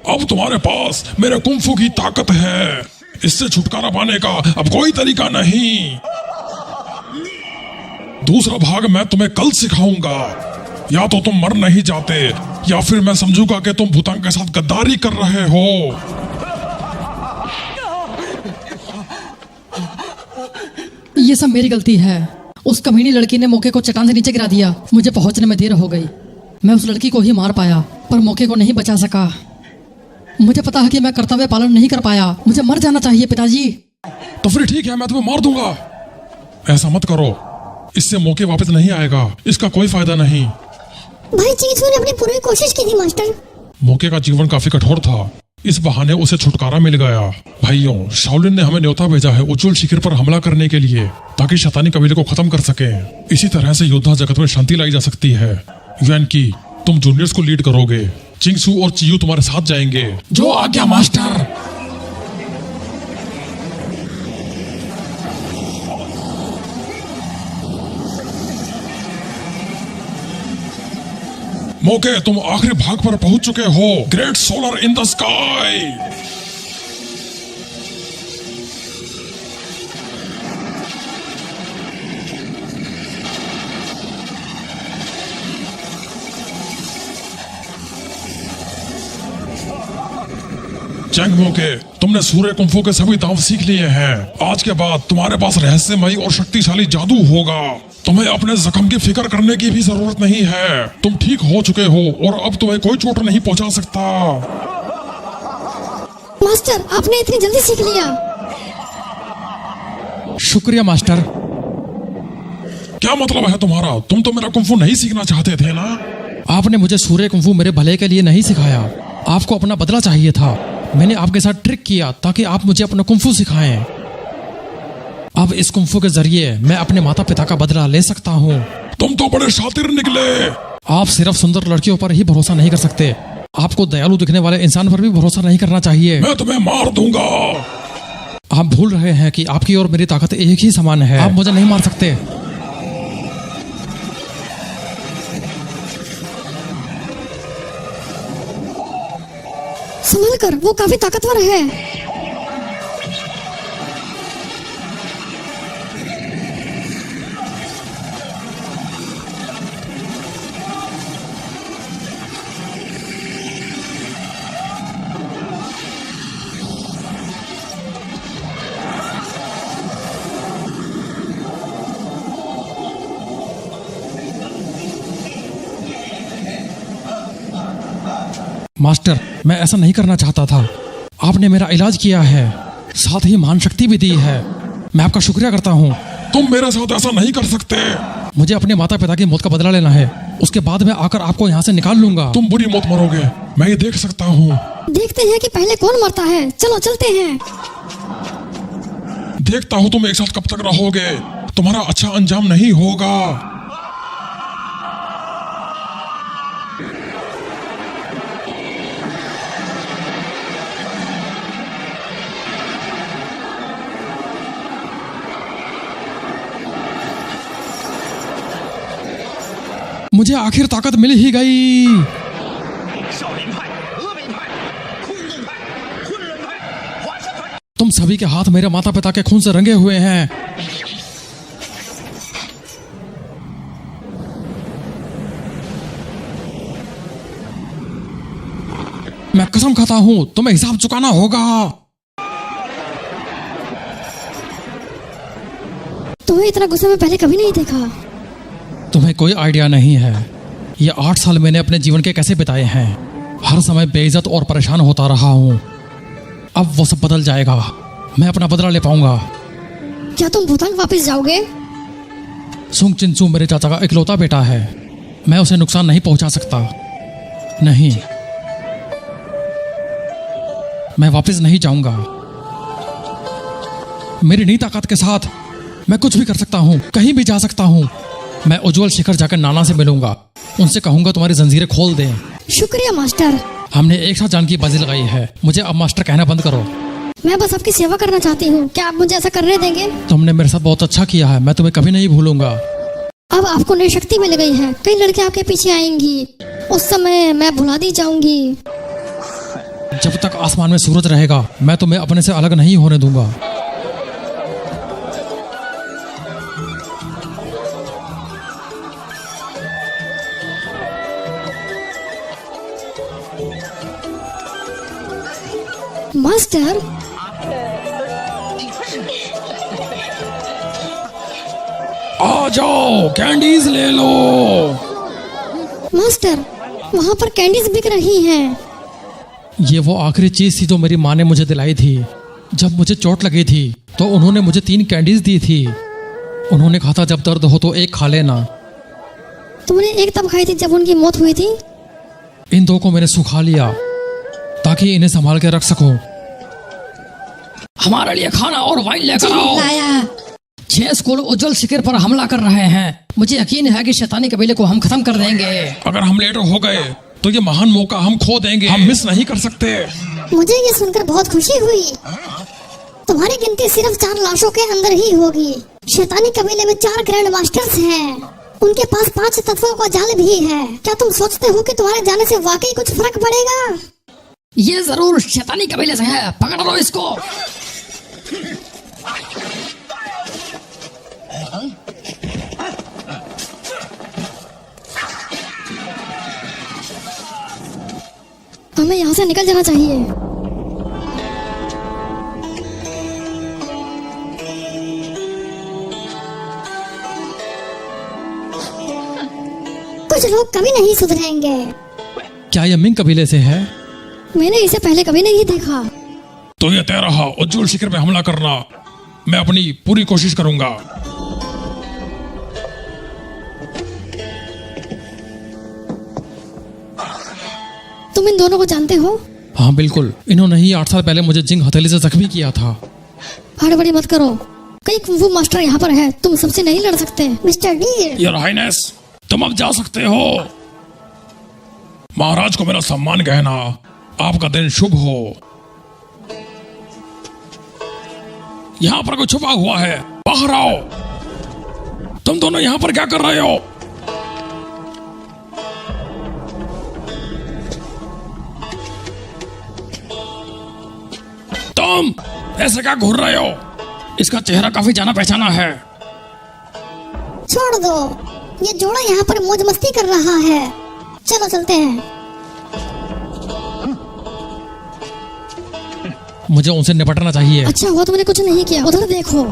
अब तुम्हारे पास मेरे कुंफू की ताकत है। इससे छुटकारा पाने का अब कोई तरीका नहीं। दूसरा भाग मैं तुम्हें कल सिखाऊंगा। या तो तुम मर नहीं जाते या फिर मैं समझूंगा कि तुम भूतांग के साथ गद्दारी कर रहे हो। ये सब मेरी गलती है। उस कमीनी लड़की ने मौके को चट्टान से नीचे गिरा दिया। मुझे पहुंचने में देर हो गई। मैं उस लड़की को ही मार पाया पर मौके को नहीं बचा सका। मुझे पता है कि मैं कर्तव्य पालन नहीं कर पाया। मुझे मर जाना चाहिए पिताजी। तो फिर ठीक है, मैं तुम्हें मार दूंगा। ऐसा मत करो, इससे मौके वापस नहीं आएगा। इसका कोई फायदा नहीं। भाई चिंगसू ने अपनी पूरी कोशिश की थी मास्टर। मौके का जीवन काफी कठोर था, इस बहाने उसे छुटकारा मिल गया। भाइयों, शाओलिन ने हमें न्योता भेजा है उज्जवल शिखर पर हमला करने के लिए, ताकि शैतानी कबीले को खत्म कर सके। इसी तरह से योद्धा जगत में शांति लाई जा सकती है। युआन की, तुम जूनियर्स को लीड करोगे। चिंगसू और चियू तुम्हारे साथ जाएंगे। जो आज्ञा मास्टर। मौके, तुम आखिरी भाग पर पहुंच चुके हो। Great solar in the sky. चैंग मौके, तुमने सूर्य कुंफू के सभी दांव सीख लिए हैं। आज के बाद तुम्हारे पास रहस्यमयी और शक्तिशाली जादू होगा। तुम्हें अपने जख्म की फिक्र करने की भी जरूरत नहीं है। तुम ठीक हो चुके हो और अब तुम्हें कोई चोट नहीं पहुंचा सकता। मास्टर, आपने इतनी जल्दी सीख लिया। शुक्रिया मास्टर। क्या मतलब है तुम्हारा? तुम तो मेरा कुंफू नहीं सीखना चाहते थे ना? आपने मुझे सूर्य कुंफू मेरे भले के लिए नहीं सिखाया। आपको अपना बदला चाहिए था। मैंने आपके साथ ट्रिक किया ताकि आप मुझे अपना कुंफू सिखाएं। अब इस कुंफू के जरिए मैं अपने माता पिता का बदला ले सकता हूँ। तुम तो बड़े शातिर निकले। आप सिर्फ सुंदर लड़कियों पर ही भरोसा नहीं कर सकते। आपको दयालु दिखने वाले इंसान पर भी भरोसा नहीं करना चाहिए। मैं तुम्हें मार दूंगा। आप भूल रहे हैं कि आपकी और मेरी ताकत एक ही समान है। आप मुझे नहीं मार सकते। संभल कर, वो काफी ताकतवर है। मास्टर, मैं ऐसा नहीं करना चाहता था। आपने मेरा इलाज किया है, साथ ही मान शक्ति भी दी है। मैं आपका शुक्रिया करता हूँ। तुम मेरे साथ ऐसा नहीं कर सकते। मुझे अपने माता पिता की मौत का बदला लेना है। उसके बाद मैं आकर आपको यहाँ से निकाल लूंगा। तुम बुरी मौत मरोगे, मैं ये देख सकता हूँ। देखते हैं कि पहले कौन मरता है। चलो चलते हैं। देखता हूँ तुम एक साथ कब तक रहोगे। तुम्हारा अच्छा अंजाम नहीं होगा। मुझे आखिर ताकत मिल ही गई। तुम सभी के हाथ मेरे माता पिता के खून से रंगे हुए हैं। मैं कसम खाता हूं, तुम्हें हिसाब चुकाना होगा। तुम्हें इतना गुस्से में पहले कभी नहीं देखा। तुम्हें कोई आइडिया नहीं है, ये 8 साल मैंने अपने जीवन के कैसे बिताए हैं। हर समय बेइज्जत और परेशान होता रहा हूँ। अब वो सब बदल जाएगा। मैं अपना बदला ले पाऊंगा। क्या तुम भूतांग वापस जाओगे? सुंग चिंसू मेरे चाचा का इकलौता बेटा है। मैं उसे नुकसान नहीं पहुंचा सकता। नहीं, मैं वापस नहीं जाऊंगा। मेरी नई ताकत के साथ मैं कुछ भी कर सकता हूँ, कहीं भी जा सकता हूँ। मैं उज्जवल शिखर जाकर नाना से मिलूंगा। उनसे कहूंगा तुम्हारी जंजीरें खोल दें। शुक्रिया मास्टर। हमने एक साथ जान की बाजी लगाई है। मुझे अब मास्टर कहना बंद करो। मैं बस आपकी सेवा करना चाहती हूँ। क्या आप मुझे ऐसा करने देंगे? तुमने मेरे साथ बहुत अच्छा किया है। मैं तुम्हें कभी नहीं भूलूंगा। अब आपको नई शक्ति मिल गई है। कई लड़के आपके पीछे आएंगी। उस समय मैं भुला दी जाऊंगी। जब तक आसमान में सूरज रहेगा मैं तुम्हें अपने से अलग नहीं होने दूंगा। मास्टर, आ जाओ, कैंडीज ले लो। मास्टर, वहाँ पर कैंडीज बिक रही हैं। ये वो आखिरी चीज थी जो मेरी माँ ने मुझे दिलाई थी। जब मुझे चोट लगी थी तो उन्होंने मुझे 3 कैंडीज दी थी। उन्होंने कहा था जब दर्द हो तो एक खा लेना। तुमने एक तब खाई थी जब उनकी मौत हुई थी। इन 2 को मैंने सुखा लिया ताकि इन्हें संभाल के रख सकूं। हमारे लिए खाना और वाइन लेकर आओ। लाया। 6 स्कूल उज्जवल शिखर पर हमला कर रहे हैं। मुझे यकीन है कि शैतानी कबीले को हम खत्म कर देंगे। अगर हम लेट हो गए तो ये महान मौका हम खो देंगे। हम मिस नहीं कर सकते। मुझे ये सुनकर बहुत खुशी हुई। तुम्हारी गिनती सिर्फ 4 लाशों के अंदर ही होगी। शैतानी कबीले में 4 ग्रैंड मास्टर्स हैं। उनके पास 5 तत्वों का जाल भी है। क्या तुम सोचते हो कि तुम्हारे जाने से वाकई कुछ फर्क पड़ेगा? ये जरूर शैतानी कबीले से है। पकड़ लो इसको। हमें यहाँ से निकल जाना चाहिए। कुछ लोग कभी नहीं सुधरेंगे। क्या ये मिंग कबीले से है? मैंने इसे पहले कभी नहीं देखा। तो ये तय रहा उज्जवल शिखर पे हमला करना। मैं अपनी पूरी कोशिश करूंगा। तुम इन दोनों को जानते हो? हाँ बिल्कुल, इन्होंने ही 8 साल पहले मुझे जिंग हथेली से जख्मी किया था। हड़बड़ी मत करो। कई कुंफू मास्टर यहाँ पर है। तुम सबसे नहीं लड़ सकते। मिस्टर डीर, योर हाइनेस, तुम अब जा सकते हो। महाराज को मेरा सम्मान कहना। आपका दिन शुभ हो। यहाँ पर कोई छुपा हुआ है, बाहर आओ। तुम दोनों यहाँ पर क्या कर रहे हो? तुम ऐसे क्या घूर रहे हो? इसका चेहरा काफी जाना पहचाना है। छोड़ दो। ये जोड़ा यहाँ पर मौज मस्ती कर रहा है। चलो चलते हैं। मुझे उनसे निपटना चाहिए। अच्छा हुआ तुमने कुछ नहीं किया। उधर देखो।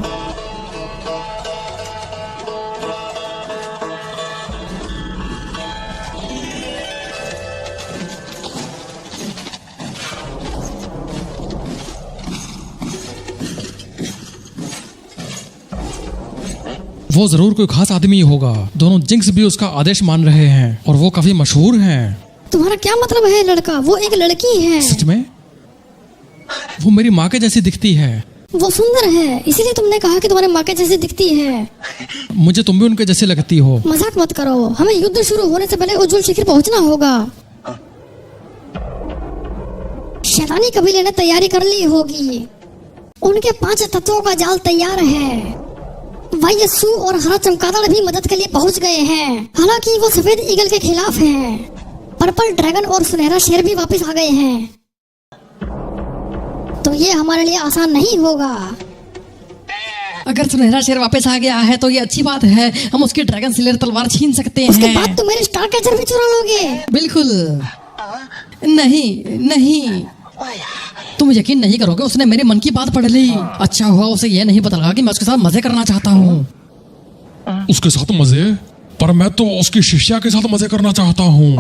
वो जरूर कोई खास आदमी होगा। दोनों जिंक्स भी उसका आदेश मान रहे हैं और वो काफी मशहूर हैं। तुम्हारा क्या मतलब है लड़का? वो एक लड़की है। सच में? वो मेरी माँ के जैसी दिखती है। वो सुंदर है, इसीलिए तुमने कहा कि तुम्हारे माँ के जैसी दिखती है। मुझे तुम भी उनके जैसे लगती हो। मजाक मत करो। हमें युद्ध शुरू होने से पहले उज्जवल शिखर पहुंचना होगा। शैतानी कबीले ने तैयारी कर ली होगी। उनके 5 तत्वों का जाल तैयार है। वायसु और हरा चमगादड़ भी मदद के लिए पहुंच गए हैं। हालांकि वो सफेद ईगल के खिलाफ हैं। पर्पल ड्रैगन और सुनहरा शेर भी वापस आ गए हैं। तो ये हमारे लिए आसान नहीं होगा। अगर सुनहरा शेर वापस आ गया है तो ये अच्छी बात है। हम उसकी ड्रैगन स्लेयर तलवार छीन सकते उसके हैं। बाद तुम मेरे स्टार कैचर भी चुरा लोगे। बिल्कुल नहीं नहीं, तुम यकीन नहीं करोगे, उसने मेरे मन की बात पढ़ ली। अच्छा हुआ उसे यह नहीं पता लगा कि मैं उसके साथ मजे करना चाहता हूँ। उसके साथ मजे? पर मैं तो उसकी शिष्या के साथ मजे करना चाहता हूँ।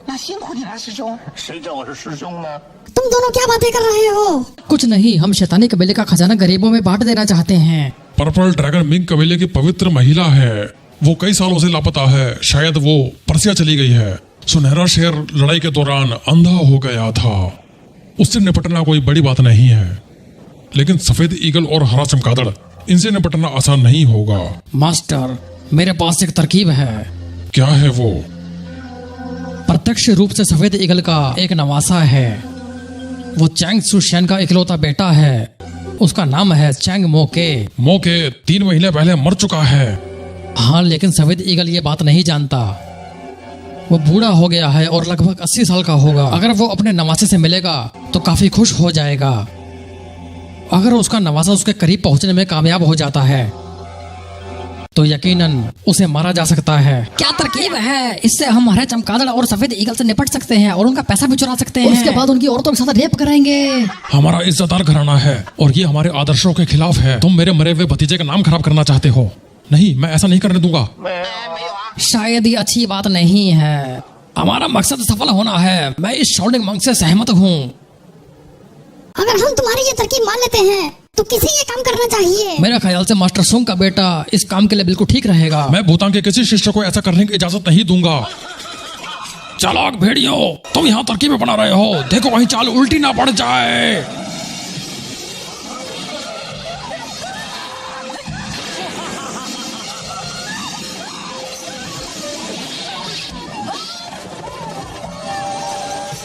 那辛苦你了，师兄。谁叫我是师兄呢？ तुम दोनों क्या बातें कर रहे हो? कुछ नहीं, हम शैतानी कबीले का खजाना गरीबों में बांट देना चाहते हैं। पर्पल ड्रैगन मिंग कबीले की पवित्र महिला है। वो कई सालों से लापता है। शायद वो पर्सिया चली गई है। सुनहरा शेर लड़ाई के दौरान अंधा हो गया था। उससे निपटना कोई बड़ी बात नहीं है, लेकिन सफेद ईगल और हरा चमगादड़, इनसे निपटना आसान नहीं होगा। मास्टर, मेरे पास एक तरकीब है। क्या है वो? प्रत्यक्ष रूप से सफेद ईगल का एक नवासा है। वो चैंग सुशैन का इकलौता बेटा है। उसका नाम है चैंग मोके। मोके 3 महीने पहले मर चुका है। हाँ, लेकिन सफेद ईगल ये बात नहीं जानता। वो बूढ़ा हो गया है और लगभग 80 साल का होगा। अगर वो अपने नवासे से मिलेगा तो काफी खुश हो जाएगा। अगर उसका नवासा उसके करीब पहुंचने में कामयाब हो जाता है तो यकीनन उसे मारा जा सकता है। क्या तरकीब है, इससे हम हरे चमगादड़ और सफेद ईगल से निपट सकते हैं और उनका पैसा भी चुरा सकते हैं। उसके बाद उनकी औरतों के साथ रेप करेंगे। हमारा इज्जतदार घराना है और ये हमारे आदर्शों के खिलाफ है। तुम मेरे मरे हुए भतीजे का नाम खराब करना चाहते हो। नहीं, मैं ऐसा नहीं करने दूंगा। शायद ये अच्छी बात नहीं है। हमारा मकसद सफल होना है। मैं इस शाउटिंग मंक से सहमत हूँ। अगर हम तुम्हारी ये तरकीब मान लेते हैं तो किसी ये काम करना चाहिए। मेरा ख्याल से मास्टर सुंग का बेटा इस काम के लिए बिल्कुल ठीक रहेगा। मैं भूतान के किसी शिष्य को ऐसा करने की इजाजत नहीं दूंगा। चालाक भेड़ियों, तुम यहाँ तरकीबें बना रहे हो। देखो कहीं चाल उल्टी ना पड़ जाए।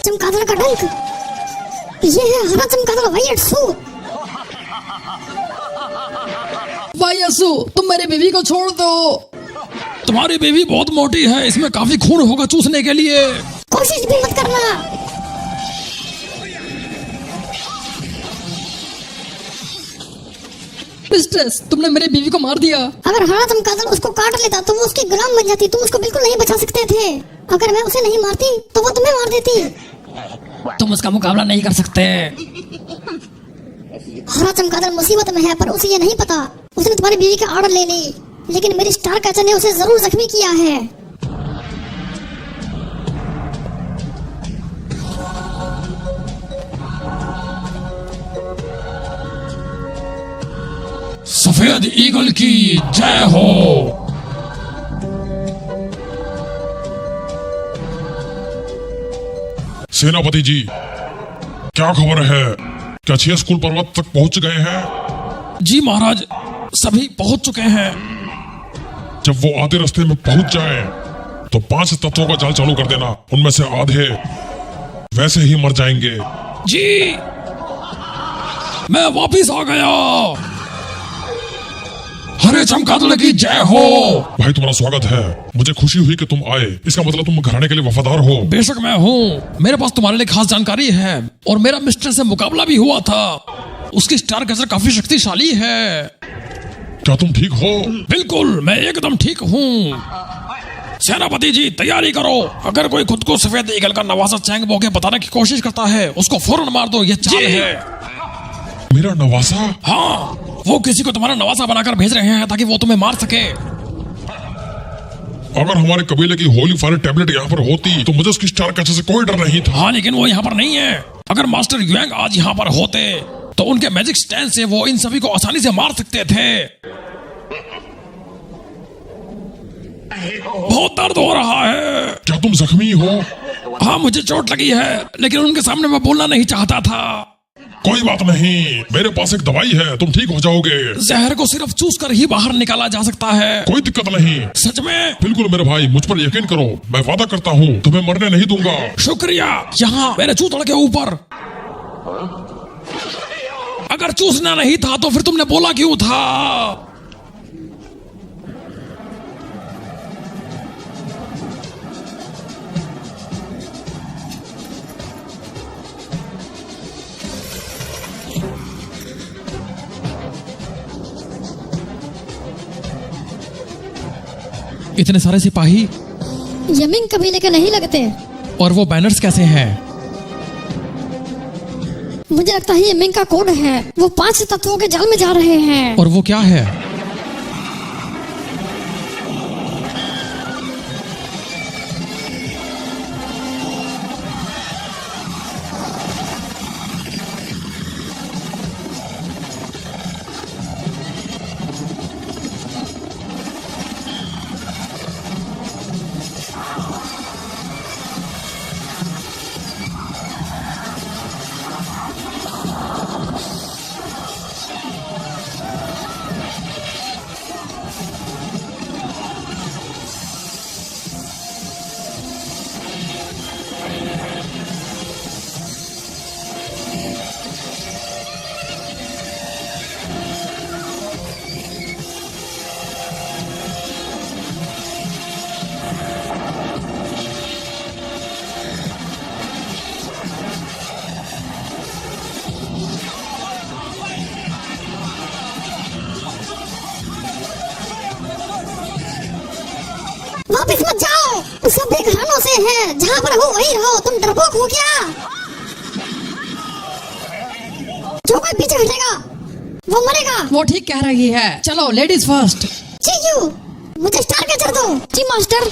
चमगादड़ का डंक, ये है हरा चमगादड़ वाइट सू। भाई यसु, तुम मेरी बीवी को छोड़ दो। तुम्हारी बेबी बहुत मोटी है, इसमें काफी खून होगा चूसने के लिए। कोशिश भी मत करना। मिस्ट्रेस, तुमने मेरी बीवी को मार दिया। अगर हरा चमगादड़ उसको काट लेता तो वो उसकी गुलाम बन जाती। तुम उसको बिल्कुल नहीं बचा सकते थे। अगर मैं उसे नहीं मारती तो वो तुम्हें मार देती। तुम उसका मुकाबला नहीं कर सकते। हरा चमगादड़ मुसीबत में है पर उसे ये नहीं पता। उसने तुम्हारी बीवी की आड़ ले ली, लेकिन मेरी स्टार कैचर ने उसे जरूर जख्मी किया है। सफेद ईगल की जय हो। सेनापति जी, क्या खबर है? क्या 6 स्कूल पर्वत तक पहुंच गए हैं? जी महाराज, सभी पहुंच चुके हैं। जब वो आधे रास्ते में पहुंच जाएं, तो 5 तत्वों का जाल चालू कर देना। उनमें से आधे वैसे ही मर जाएंगे। जी, मैं वापिस आ गया। हरे चमगादड़ की जय हो। भाई तुम्हारा स्वागत है। मुझे खुशी हुई कि तुम आए। इसका मतलब तुम घराने के लिए वफादार हो। बेशक मैं हूँ। मेरे पास तुम्हारे लिए खास जानकारी है और मेरा मिस्टर से मुकाबला भी हुआ था। उसकी स्टार कैचर काफी शक्तिशाली है। क्या तुम ठीक हो? बिल्कुल, मैं एकदम ठीक हूँ। सेनापति जी, तैयारी करो। अगर कोई खुद को सफेद ईगल का नवासा चैंग बो के बताने की कोशिश करता है, उसको फौरन मार दो। ये चाल है। मेरा नवासा? हाँ, वो किसी को तुम्हारा नवासा बनाकर भेज रहे हैं ताकि वो तुम्हें मार सके। अगर हमारे कबीले की होली फायर टैबलेट यहाँ पर होती तो मुझे उसकी स्टार कैचर से कोई डर नहीं था। हाँ, लेकिन वो यहाँ पर नहीं है। अगर मास्टर युएंग आज यहाँ पर होते तो उनके मैजिक स्टैंड से वो इन सभी को आसानी से मार सकते थे। बहुत दर्द हो रहा है। क्या तुम जख्मी हो? हाँ, मुझे चोट लगी है, लेकिन उनके सामने मैं बोलना नहीं चाहता था। कोई बात नहीं, मेरे पास एक दवाई है, तुम ठीक हो जाओगे। जहर को सिर्फ चूस कर ही बाहर निकाला जा सकता है। कोई दिक्कत नहीं। सच में? बिल्कुल मेरे भाई, मुझ पर यकीन करो। मैं वादा करता हूँ तुम्हें मरने नहीं दूंगा। शुक्रिया। यहाँ मेरे चूतड़ के ऊपर। अगर चूसना नहीं था तो फिर तुमने बोला क्यों था? इतने सारे सिपाही यमिंग कबीले के नहीं लगते। और वो बैनर्स कैसे हैं? मुझे लगता है यमिंग का कोड है। वो 5 तत्वों के जाल में जा रहे हैं। और वो क्या है? तुम सब एक घरानों से हैं, जहाँ पर हो वहीं रहो, तुम डरपोक हो क्या? जो कोई पीछे हटेगा वो मरेगा। वो ठीक कह रही है, चलो लेडीज फर्स्ट। चीयू, मुझे स्टार कैचर दो। जी मास्टर।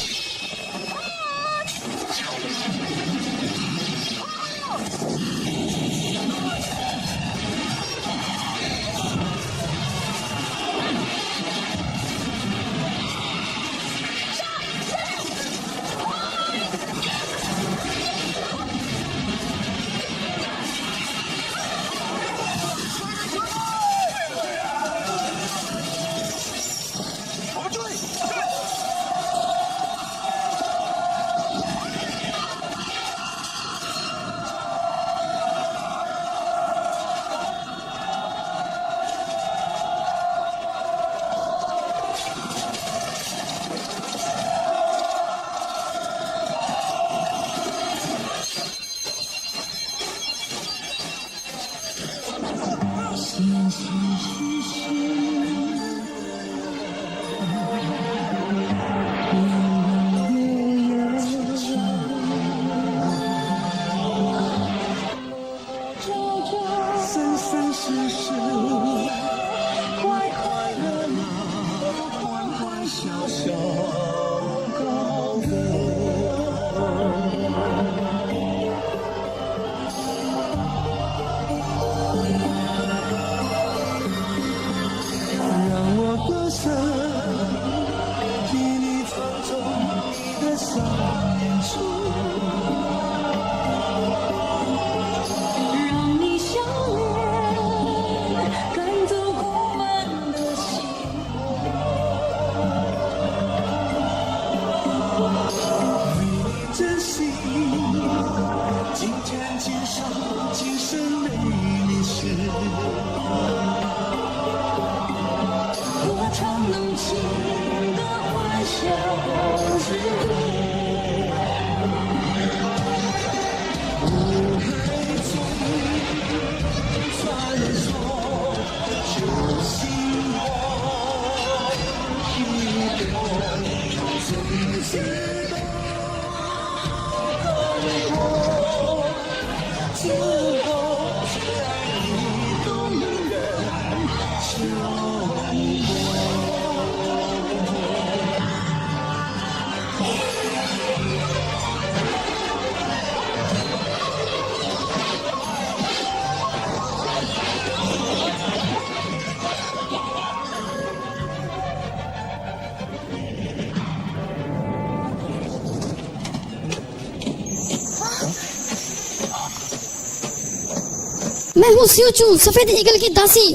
मैं हूँ सियोचू, सफेद ईगल की दासी,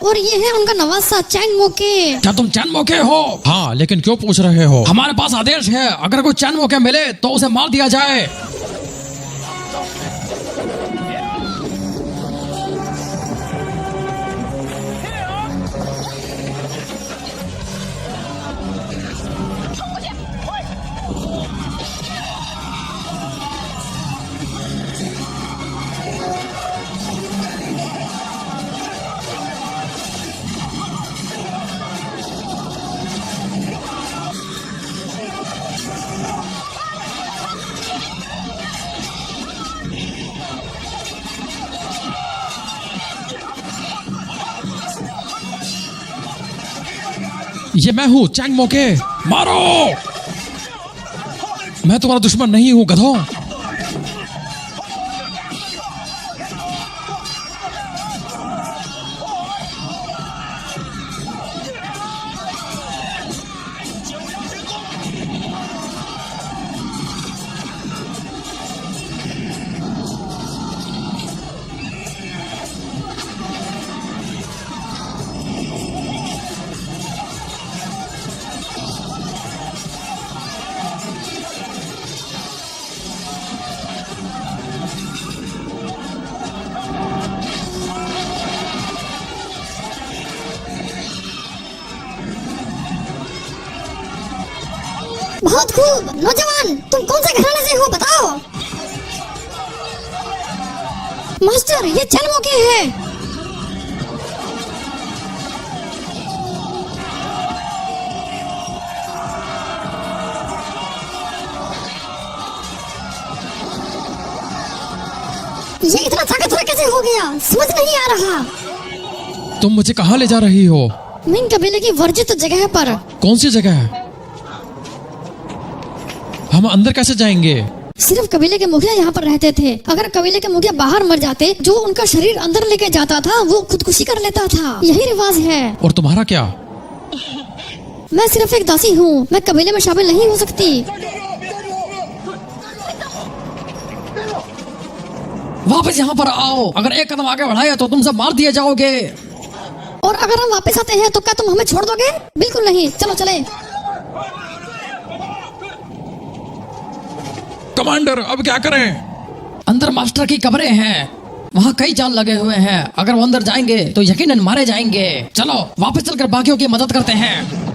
और ये है उनका नवासा चैन मोके। क्या तुम चैन मोके हो? हाँ, लेकिन क्यों पूछ रहे हो? हमारे पास आदेश है, अगर कोई चैन मोके मिले तो उसे मार दिया जाए। ये मैं हूँ चैंग मोके, मारो! मैं तुम्हारा दुश्मन नहीं हूँ गधों। बहुत खूब। नौजवान, तुम कौन से घराने से हो बताओ? मास्टर, ये चैन मोके है। ये इतना ताकतवर कैसे हो गया, समझ नहीं आ रहा। तुम मुझे कहाँ ले जा रही हो? मिंग कबीले की वर्जित जगह पर। कौन सी जगह है? हम अंदर कैसे जाएंगे? सिर्फ कबीले के मुखिया यहाँ पर रहते थे। अगर कबीले के मुखिया बाहर मर जाते, जो उनका शरीर अंदर लेके जाता था वो खुदकुशी कर लेता था। यही रिवाज है। और तुम्हारा क्या? मैं सिर्फ एक दासी हूँ, मैं कबीले में शामिल नहीं हो सकती। वापस यहाँ पर आओ। अगर एक कदम आगे बढ़ाया तो तुम सब मार दिए जाओगे। और अगर हम वापस आते हैं तो क्या तुम हमें छोड़ दोगे? बिल्कुल नहीं, चलो चले। कमांडर, अब क्या करें? अंदर मास्टर की कब्रें हैं, वहाँ कई जाल लगे हुए हैं। अगर वो अंदर जाएंगे तो यकीनन मारे जाएंगे। चलो वापस चलकर बाकियों की मदद करते हैं।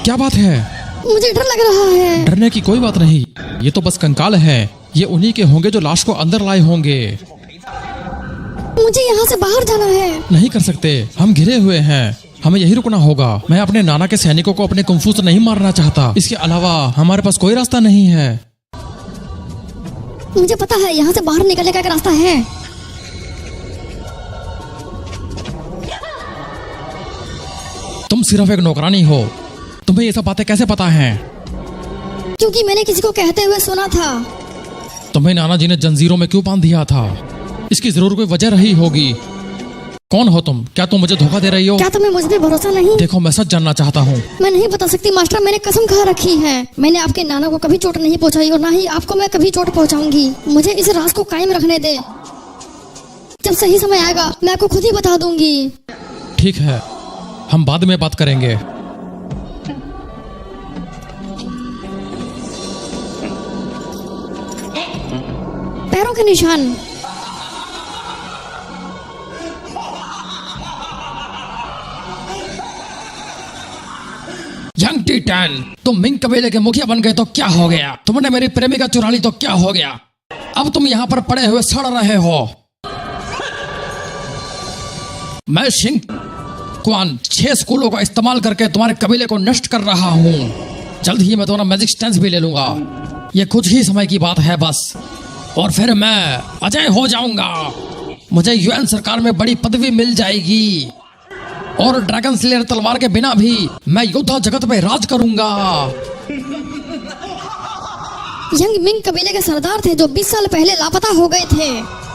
क्या बात है? मुझे डर लग रहा है। डरने की कोई बात नहीं, ये तो बस कंकाल है। ये उन्हीं के होंगे जो लाश को अंदर लाए होंगे। मुझे यहाँ से बाहर जाना है। नहीं कर सकते, हम घिरे हुए हैं। हमें यही रुकना होगा। मैं अपने नाना के सैनिकों को अपने कुंफू से नहीं मारना चाहता। इसके अलावा हमारे पास कोई रास्ता नहीं है। मुझे पता है यहाँ से बाहर निकलने का एक रास्ता है। तुम सिर्फ एक नौकरानी हो, तुम्हें ये सब बातें कैसे पता हैं? क्योंकि मैंने किसी को कहते हुए सुना था। तुम्हें नाना जी ने जंजीरों में क्यों बांध दिया था? इसकी जरूर कोई वजह रही होगी। कौन हो तुम? क्या तुम मुझे धोखा दे रही हो? क्या तुम्हें मुझ पे भरोसा नहीं? देखो, मैं सच जानना चाहता हूँ। मैं नहीं बता सकती मास्टर, मैंने कसम खा रखी है। मैंने आपके नाना को कभी चोट नहीं पहुंचाई और ना ही आपको मैं कभी चोट पहुंचाऊंगी। मुझे इस राज को कायम रखने दे। जब सही समय आएगा मैं आपको खुद ही बता दूंगी। ठीक है, हम बाद में बात करेंगे। पैरों के निशान। यंग टी10, तुम मिंग कबीले के मुखिया बन गए तो क्या हो गया? तुमने मेरी प्रेमिका चुरा ली तो क्या हो गया? अब तुम यहाँ पर पड़े हुए सड़ रहे हो। मैं शिंग क्वान 6 स्कूलों का इस्तेमाल करके तुम्हारे कबीले को नष्ट कर रहा हूँ। जल्द ही मैं तुम्हारा मैजिक स्टेंस भी ले लूंगा। ये कुछ ही समय की बात है बस, और फिर मैं अजय हो जाऊंगा। मुझे यूएन सरकार में बड़ी पदवी मिल जाएगी और ड्रैगन स्लेयर तलवार के बिना भी मैं योद्धा जगत पे राज करूंगा। यंग मिंग कबीले के सरदार थे जो 20 साल पहले लापता हो गए थे।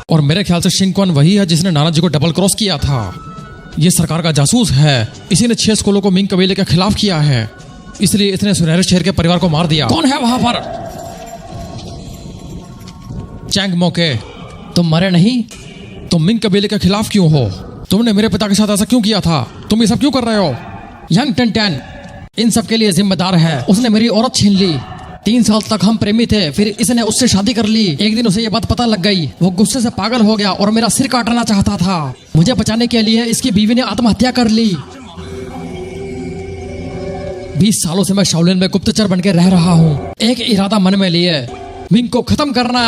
और मेरे ख्याल से शिंगक्वान वही है जिसने नाना जी को डबल क्रॉस किया था। ये सरकार का जासूस है। इसी ने 6 स्कूलों को मिंग कबीले के खिलाफ किया है, इसलिए इसने सुनहरे शहर के परिवार को मार दिया। कौन है वहां पर? चैंग मोके, तुम मरे नहीं? तुम मिंग कबीले के खिलाफ क्यों हो? तुमने मेरे पिता के साथ ऐसा क्यों किया था? तुम ये सब क्यों कर रहे हो? यंग टेन इन सब के लिए जिम्मेदार है। उसने मेरी औरत छीन ली। 3 साल तक हम प्रेमी थे, फिर इसने उससे शादी कर ली। एक दिन उसे ये बात पता लग गई, वो गुस्से से पागल हो गया और मेरा सिर काटना चाहता था। मुझे बचाने के लिए इसकी बीवी ने आत्महत्या कर ली। 20 सालों से मैं शाओलिन में गुप्तचर बन के रह रहा हूँ, एक इरादा मन में लिए, मिंग को खत्म करना।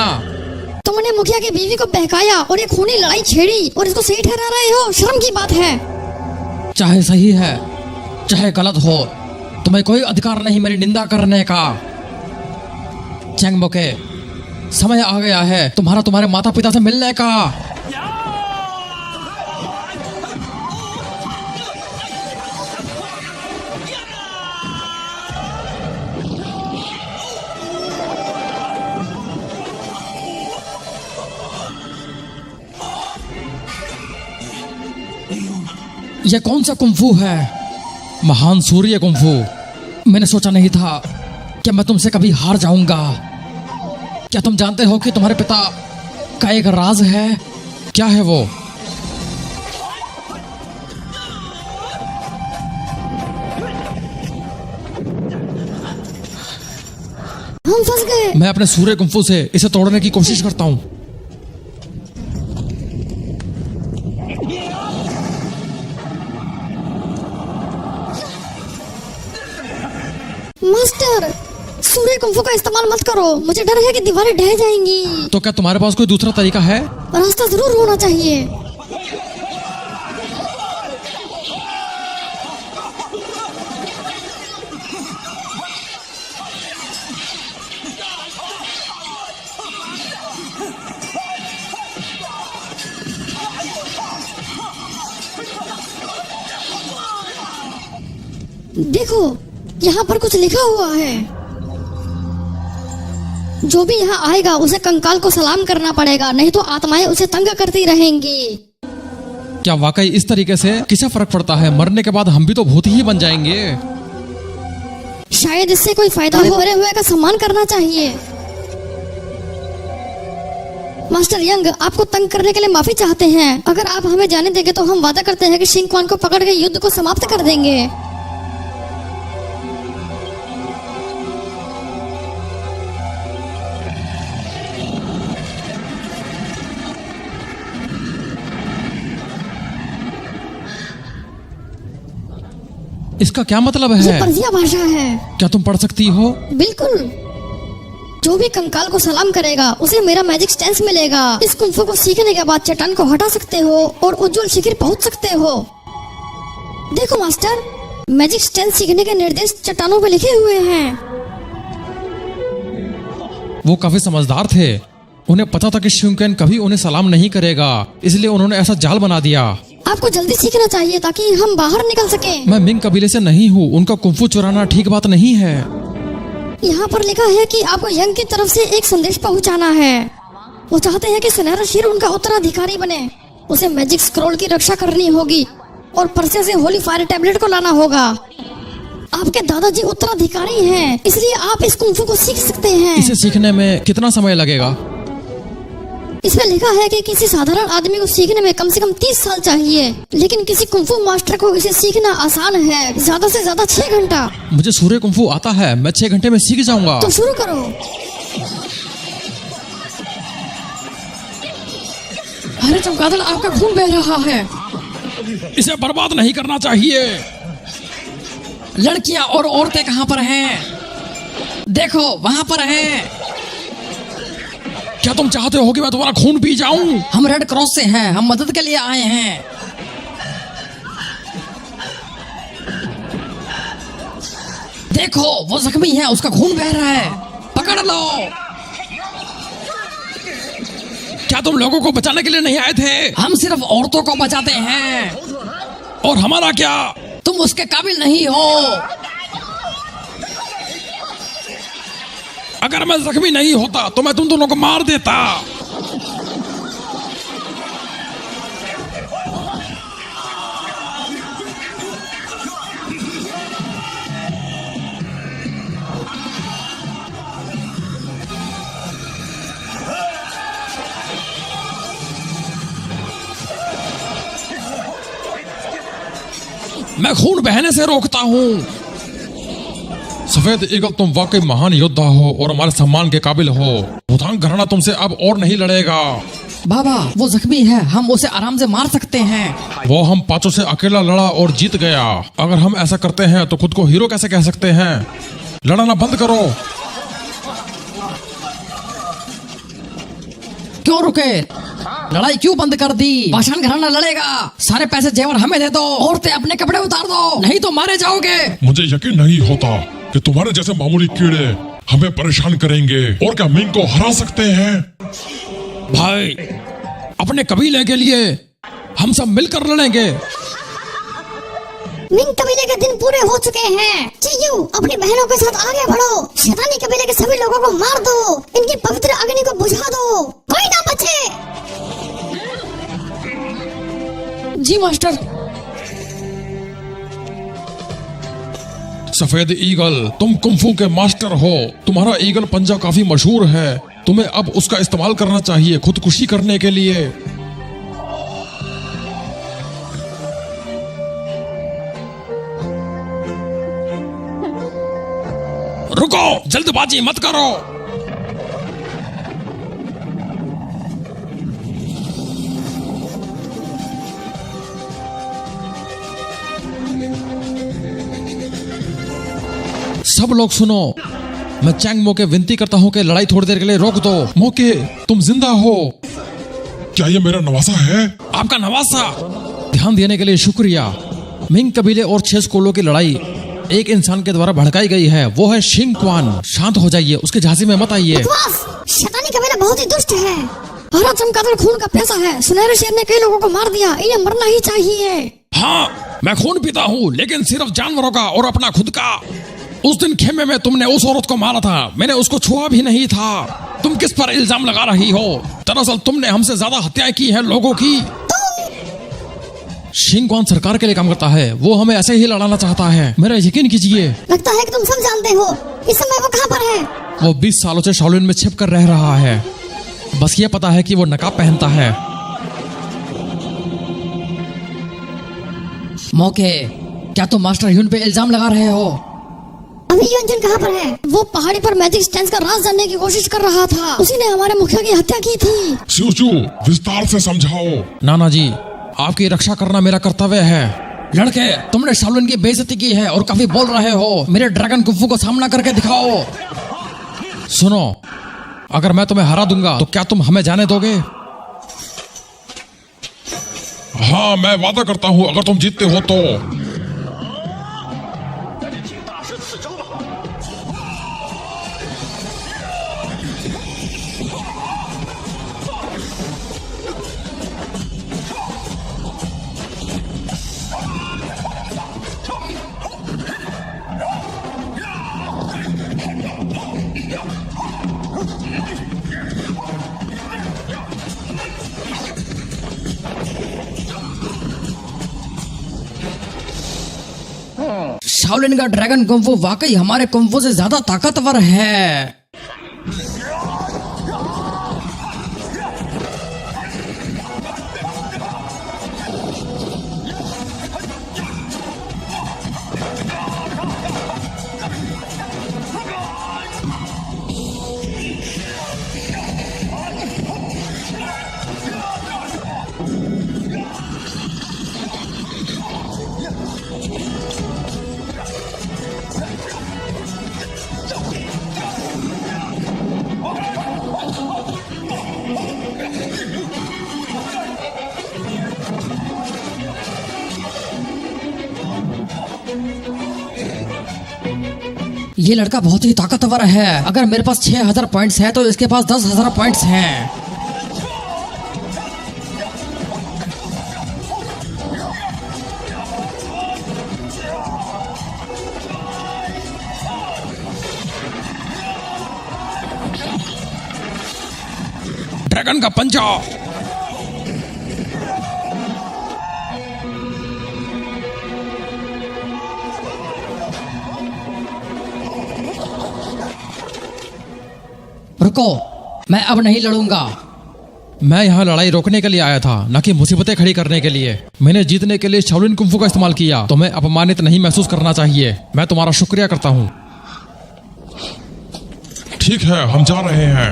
तुमने मुखिया की बीवी को बहकाया और एक खूनी लड़ाई छेड़ी और इसको सही ठहरा रहे हो? शर्म की बात है। चाहे सही है चाहे गलत हो, तुम्हें कोई अधिकार नहीं मेरी निंदा करने का। चैंग मोके, समय आ गया है तुम्हारा तुम्हारे माता पिता से मिलने का। यह कौन सा कुंफू है? महान सूर्य कुंफू। मैंने सोचा नहीं था कि मैं तुमसे कभी हार जाऊंगा। क्या तुम जानते हो कि तुम्हारे पिता का एक राज है? क्या है वो? हम फंस गए। मैं अपने सूर्य कुंफू से इसे तोड़ने की कोशिश करता हूँ। मास्टर, सूर्य कुंफू का इस्तेमाल मत करो, मुझे डर है कि दीवारें ढह जाएंगी। तो क्या तुम्हारे पास कोई दूसरा तरीका है? रास्ता जरूर होना चाहिए। देखो, यहाँ पर कुछ लिखा हुआ है। जो भी यहाँ आएगा उसे कंकाल को सलाम करना पड़ेगा, नहीं तो आत्माएं उसे तंग करती रहेंगी। क्या वाकई इस तरीके से किसे फर्क पड़ता है? मरने के बाद हम भी तो भूत ही बन जाएंगे। शायद इससे कोई फायदा हो। मरे हुए का सम्मान करना चाहिए। मास्टर यंग आपको तंग करने के लिए माफी चाहते हैं। अगर आप हमें जाने देंगे तो हम वादा करते हैं कि शिंग क्वान को पकड़ के युद्ध को समाप्त कर देंगे। इसका क्या मतलब ये है? पर्जिया भाषा है। क्या तुम पढ़ सकती हो? बिल्कुल। जो भी कंकाल को सलाम करेगा उसे मेरा मैजिक स्टैंस मिलेगा। इस कुंफू को सीखने के बाद चट्टान को हटा सकते हो और उज्जवल शिखर पहुंच सकते हो। देखो मास्टर, मैजिक स्टैंस सीखने के निर्देश चट्टानों पे लिखे हुए हैं। वो काफी समझदार थे। उन्हें पता था कि शिंगकेन कभी उन्हें सलाम नहीं करेगा, इसलिए उन्होंने ऐसा जाल बना दिया। आपको जल्दी सीखना चाहिए ताकि हम बाहर निकल सकें। मैं मिंग कबीले से नहीं हूँ, उनका कुंफू चुराना ठीक बात नहीं है। यहाँ पर लिखा है कि आपको यंग की तरफ से एक संदेश पहुँचाना है। वो चाहते हैं कि सुनहरा शीर उनका उत्तराधिकारी बने। उसे मैजिक स्क्रॉल की रक्षा करनी होगी और पर्सिया से होली फायर टैबलेट को लाना होगा। आपके दादाजी उत्तराधिकारी हैं, इसलिए आप इस कुंफू को सीख सकते हैं। इसे सीखने में कितना समय लगेगा? इसमें लिखा है कि किसी साधारण आदमी को सीखने में कम से कम 30 साल चाहिए, लेकिन किसी कुंफू मास्टर को इसे सीखना आसान है, ज्यादा से ज्यादा 6 घंटा। मुझे सूर्य कुंफू आता है, मैं 6 घंटे में सीख जाऊंगा। तो शुरू करो। अरे चमगादड़, आपका खून बह रहा है। इसे बर्बाद नहीं करना चाहिए। लड़कियां और औरतें कहाँ पर हैं? देखो वहाँ पर हैं। क्या तुम चाहते हो कि मैं तुम्हारा खून पी जाऊं? हम रेड क्रॉस से हैं, हम मदद के लिए आए हैं। देखो वो जख्मी है, उसका खून बह रहा है, पकड़ लो। क्या तुम लोगों को बचाने के लिए नहीं आए थे? हम सिर्फ औरतों को बचाते हैं। और हमारा क्या? तुम उसके काबिल नहीं हो। अगर मैं जख्मी नहीं होता तो मैं तुम दोनों को मार देता। मैं खून बहने से रोकता हूँ। सफेद ईगल, तुम वाकई महान योद्धा हो और हमारे सम्मान के काबिल हो। भूतान घराना तुमसे अब और नहीं लड़ेगा। बाबा वो जख्मी है, हम उसे आराम से मार सकते हैं। वो हम 5 से अकेला लड़ा और जीत गया। अगर हम ऐसा करते हैं तो खुद को हीरो कैसे कह सकते हैं? लड़ना बंद करो। क्यों रुके? लड़ाई क्यों बंद कर दी? पाषाण घराना लड़ेगा। सारे पैसे जेवर हमें दे दो, औरतें अपने कपड़े उतार दो, नहीं तो मारे जाओगे। मुझे यकीन नहीं होता कि तुम्हारे जैसे मामूली कीड़े हमें परेशान करेंगे। और क्या मिंग को हरा सकते हैं? भाई, अपने कबीले के लिए हम सब मिलकर लड़ेंगे। मिंग कबीले के दिन पूरे हो चुके हैं। चियू, अपनी बहनों के साथ आगे बढ़ो। शैतानी कबीले के सभी लोगों को मार दो। इनकी पवित्र अग्नि को बुझा दो, कोई ना बचे। जी मास्टर। सफेद ईगल, तुम कुंफू के मास्टर हो। तुम्हारा ईगल पंजा काफी मशहूर है। तुम्हें अब उसका इस्तेमाल करना चाहिए खुदकुशी करने के लिए। रुको, जल्दबाजी मत करो। सब लोग सुनो, मैं चैंग मोके विनती करता हूँ कि लड़ाई थोड़ी देर के लिए रोक दो। मोके, तुम जिंदा हो? क्या ये मेरा नवासा है? आपका नवासा। ध्यान देने के लिए शुक्रिया। मिंग कबीले और 6 स्कूलों की लड़ाई एक इंसान के द्वारा भड़काई गई है, वो है शिंग क्वान। शांत हो जाइए, उसके झांसे में मत आइए। बकवास! शैतानी कबीला बहुत ही दुष्ट है। हरा चमगादड़ खून का पैसा है। सुनहरे शेर ने कई लोगों को मार दिया, इन्हें मरना ही चाहिए। हाँ, मैं खून पीता हूँ, लेकिन सिर्फ जानवरों का और अपना खुद का। उस दिन खेमे में तुमने उस औरत को मारा था, मैंने उसको छुआ भी नहीं था। तुम किस पर इल्जाम लगा रही हो? दरअसल तुमने हमसे ज्यादा हत्याएं की हैं लोगों की। शिंग क्वान सरकार के लिए काम करता है, वो हमें ऐसे ही लड़ाना चाहता है, मेरा यकीन कीजिए। लगता है कि तुम सब जानते हो। इस समय वो कहाँ पर है? वो 20 सालों से शाओलिन में छिप कर रह रहा है। बस ये पता है कि वो नकाब पहनता है। मौके, क्या तुम मास्टर ह्यून पे इल्जाम लगा रहे हो? अभी युनजुन कहाँ पर है? वो पहाड़ी पर मैजिक स्टैंस का राज जानने की कोशिश कर रहा था। उसी ने हमारे मुखिया की हत्या की थी। शिवचू, विस्तार से समझाओ। नाना जी, आपकी रक्षा करना मेरा कर्तव्य है। लड़के, तुमने शाओलिन की बेइज्जती की है और काफी बोल रहे हो। मेरे ड्रैगन कुंफू को सामना करके दिखाओ। सुनो, अगर मैं तुम्हें हरा दूंगा तो क्या तुम हमें जाने दोगे? हाँ, मैं वादा करता हूँ, अगर तुम जीतते हो तो। शाओलिन का ड्रैगन कुंफू वाकई हमारे कुंफू से ज्यादा ताकतवर है। ये लड़का बहुत ही ताकतवर है। अगर मेरे पास 6000 पॉइंट्स है तो इसके पास 10,000 पॉइंट्स हैं। ड्रैगन का पंजा। रुको, मैं अब नहीं लड़ूंगा। मैं यहाँ लड़ाई रोकने के लिए आया था, न कि मुसीबतें खड़ी करने के लिए। मैंने जीतने के लिए शाओलिन कुंफू का इस्तेमाल किया। तुम्हें अपमानित नहीं महसूस करना चाहिए। मैं तुम्हारा शुक्रिया करता हूँ। ठीक है, हम जा रहे हैं।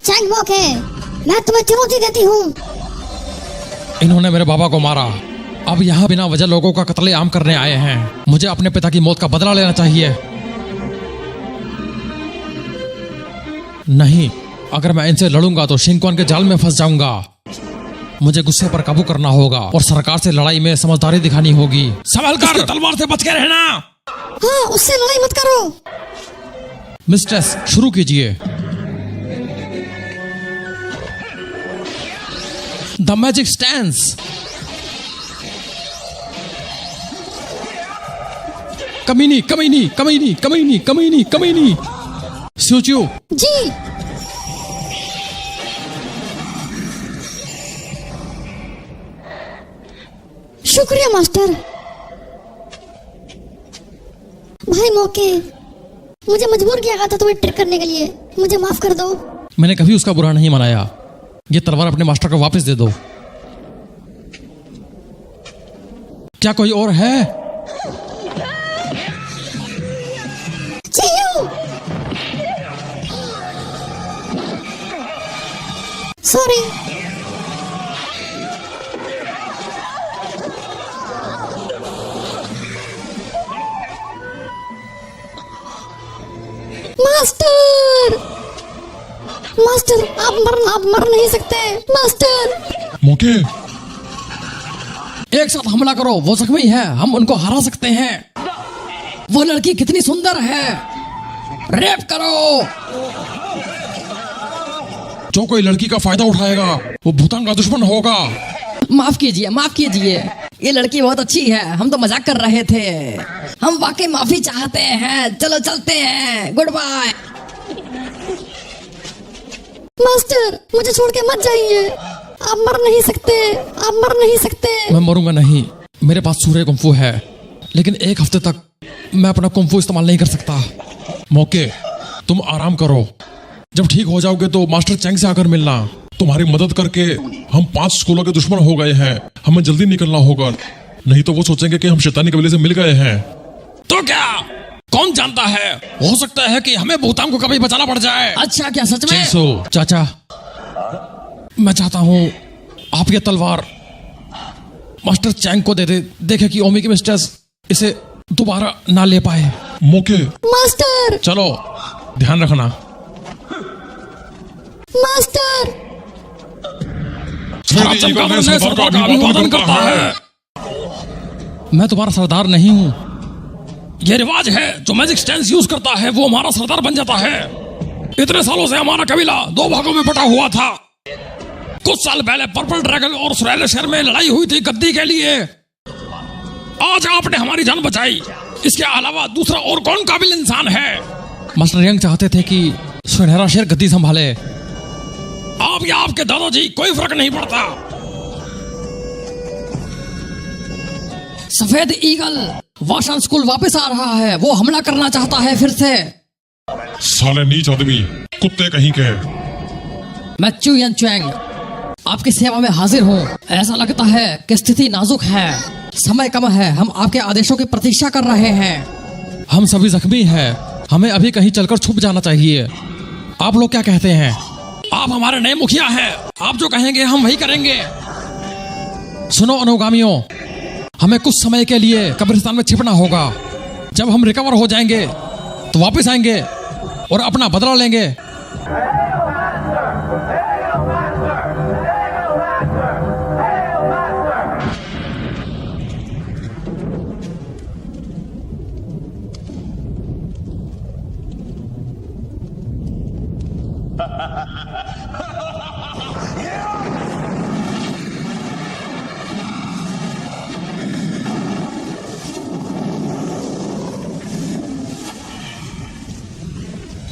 चैंग मोके, मैं तुम्हें चुनौती देती हूँ। इन्होंने मेरे बाबा को मारा, अब यहाँ बिना वजह लोगों का कत्लेआम करने आए हैं। मुझे अपने पिता की मौत का बदला लेना चाहिए। नहीं, अगर मैं इनसे लड़ूंगा तो शिंग क्वान के जाल में फंस जाऊंगा। मुझे गुस्से पर काबू करना होगा और सरकार से लड़ाई में समझदारी दिखानी होगी। संभल कर, तलवार से बच के रहना। हाँ, उससे लड़ाई मत करो। मिस्ट्रेस, शुरू कीजिए। The magic stance. कमीनी कमीनी कमीनी कमीनी कमीनी कमीनी। स्यूच्यू जी। शुक्रिया मास्टर। भाई मोके, मुझे मजबूर किया गया था तुम्हें ट्रिक करने के लिए। मुझे माफ कर दो। मैंने कभी उसका बुरा नहीं मनाया। ये तलवार अपने मास्टर को वापस दे दो। क्या कोई और है? सॉरी। मास्टर मास्टर आप मर नहीं सकते मास्टर। मौके एक साथ हमला करो, वो जख्मी है, हम उनको हरा सकते हैं। वो लड़की कितनी सुंदर है, रेप करो। जो कोई लड़की का फायदा उठाएगा वो भूतान का दुश्मन होगा। माफ कीजिए, ये लड़की बहुत अच्छी है, हम तो मजाक कर रहे थे। हम वाकई माफी चाहते हैं, चलो चलते हैं, गुड बाय। मास्टर मुझे छोड़ के मत जाइए, आप मर नहीं सकते। मैं मरूंगा नहीं, मेरे पास सूर्य कुंफू है, लेकिन एक हफ्ते तक मैं अपना कुंफू इस्तेमाल नहीं कर सकता। मौके तुम आराम करो, जब ठीक हो जाओगे तो मास्टर चैंग से आकर मिलना। तुम्हारी मदद करके हम 5 स्कूलों के दुश्मन हो गए हैं, हमें जल्दी निकलना होगा, नहीं तो वो सोचेंगे कि हम शैतानी कबीले से मिल गए हैं। तो क्या, कौन जानता है, हो सकता है कि हमें भूतान को कभी बचाना पड़ जाए। अच्छा, क्या सच में? चेंसो चाचा, मैं चाहता हूँ आप ये तलवार मास्टर चैंग को दे दे, देखे कि ओमी के मिस्टर्स इसे दोबारा ना ले पाए। मौके मास्टर चलो ध्यान रखना। मास्टर हरा चमगादड़ नए सरदार का अभिवादन करता है। मैं तुम्हारा सरदार नहीं हूँ, ये रिवाज है, जो मैजिक स्टैंस यूज करता है वो हमारा सरदार बन जाता है। इतने सालों से हमारा कबीला 2 भागों में बटा हुआ था। कुछ साल पहले पर्पल ड्रैगन और सुरैले शहर में लड़ाई हुई थी गद्दी के लिए। आज आपने हमारी जान बचाई, इसके अलावा दूसरा और कौन काबिल इंसान है? मास्टर यंग चाहते थे कि सुनहरा शेर गद्दी संभाले। आप या आपके दादाजी, कोई फर्क नहीं पड़ता। सफेद ईगल वाशन स्कूल वापस आ रहा है, वो हमला करना चाहता है फिर से। साले नीच आदमी, कुत्ते कहीं के। मैं चुयन चुएंग आपकी सेवा में हाजिर हूँ। ऐसा लगता है कि स्थिति नाजुक है, समय कम है, हम आपके आदेशों की प्रतीक्षा कर रहे हैं। हम सभी जख्मी हैं, हमें अभी कहीं चलकर छुप जाना चाहिए। आप लोग क्या कहते हैं? आप हमारे नए मुखिया हैं, आप जो कहेंगे हम वही करेंगे। सुनो अनुगामियों, हमें कुछ समय के लिए कब्रिस्तान में छिपना होगा। जब हम रिकवर हो जाएंगे तो वापस आएंगे और अपना बदला लेंगे।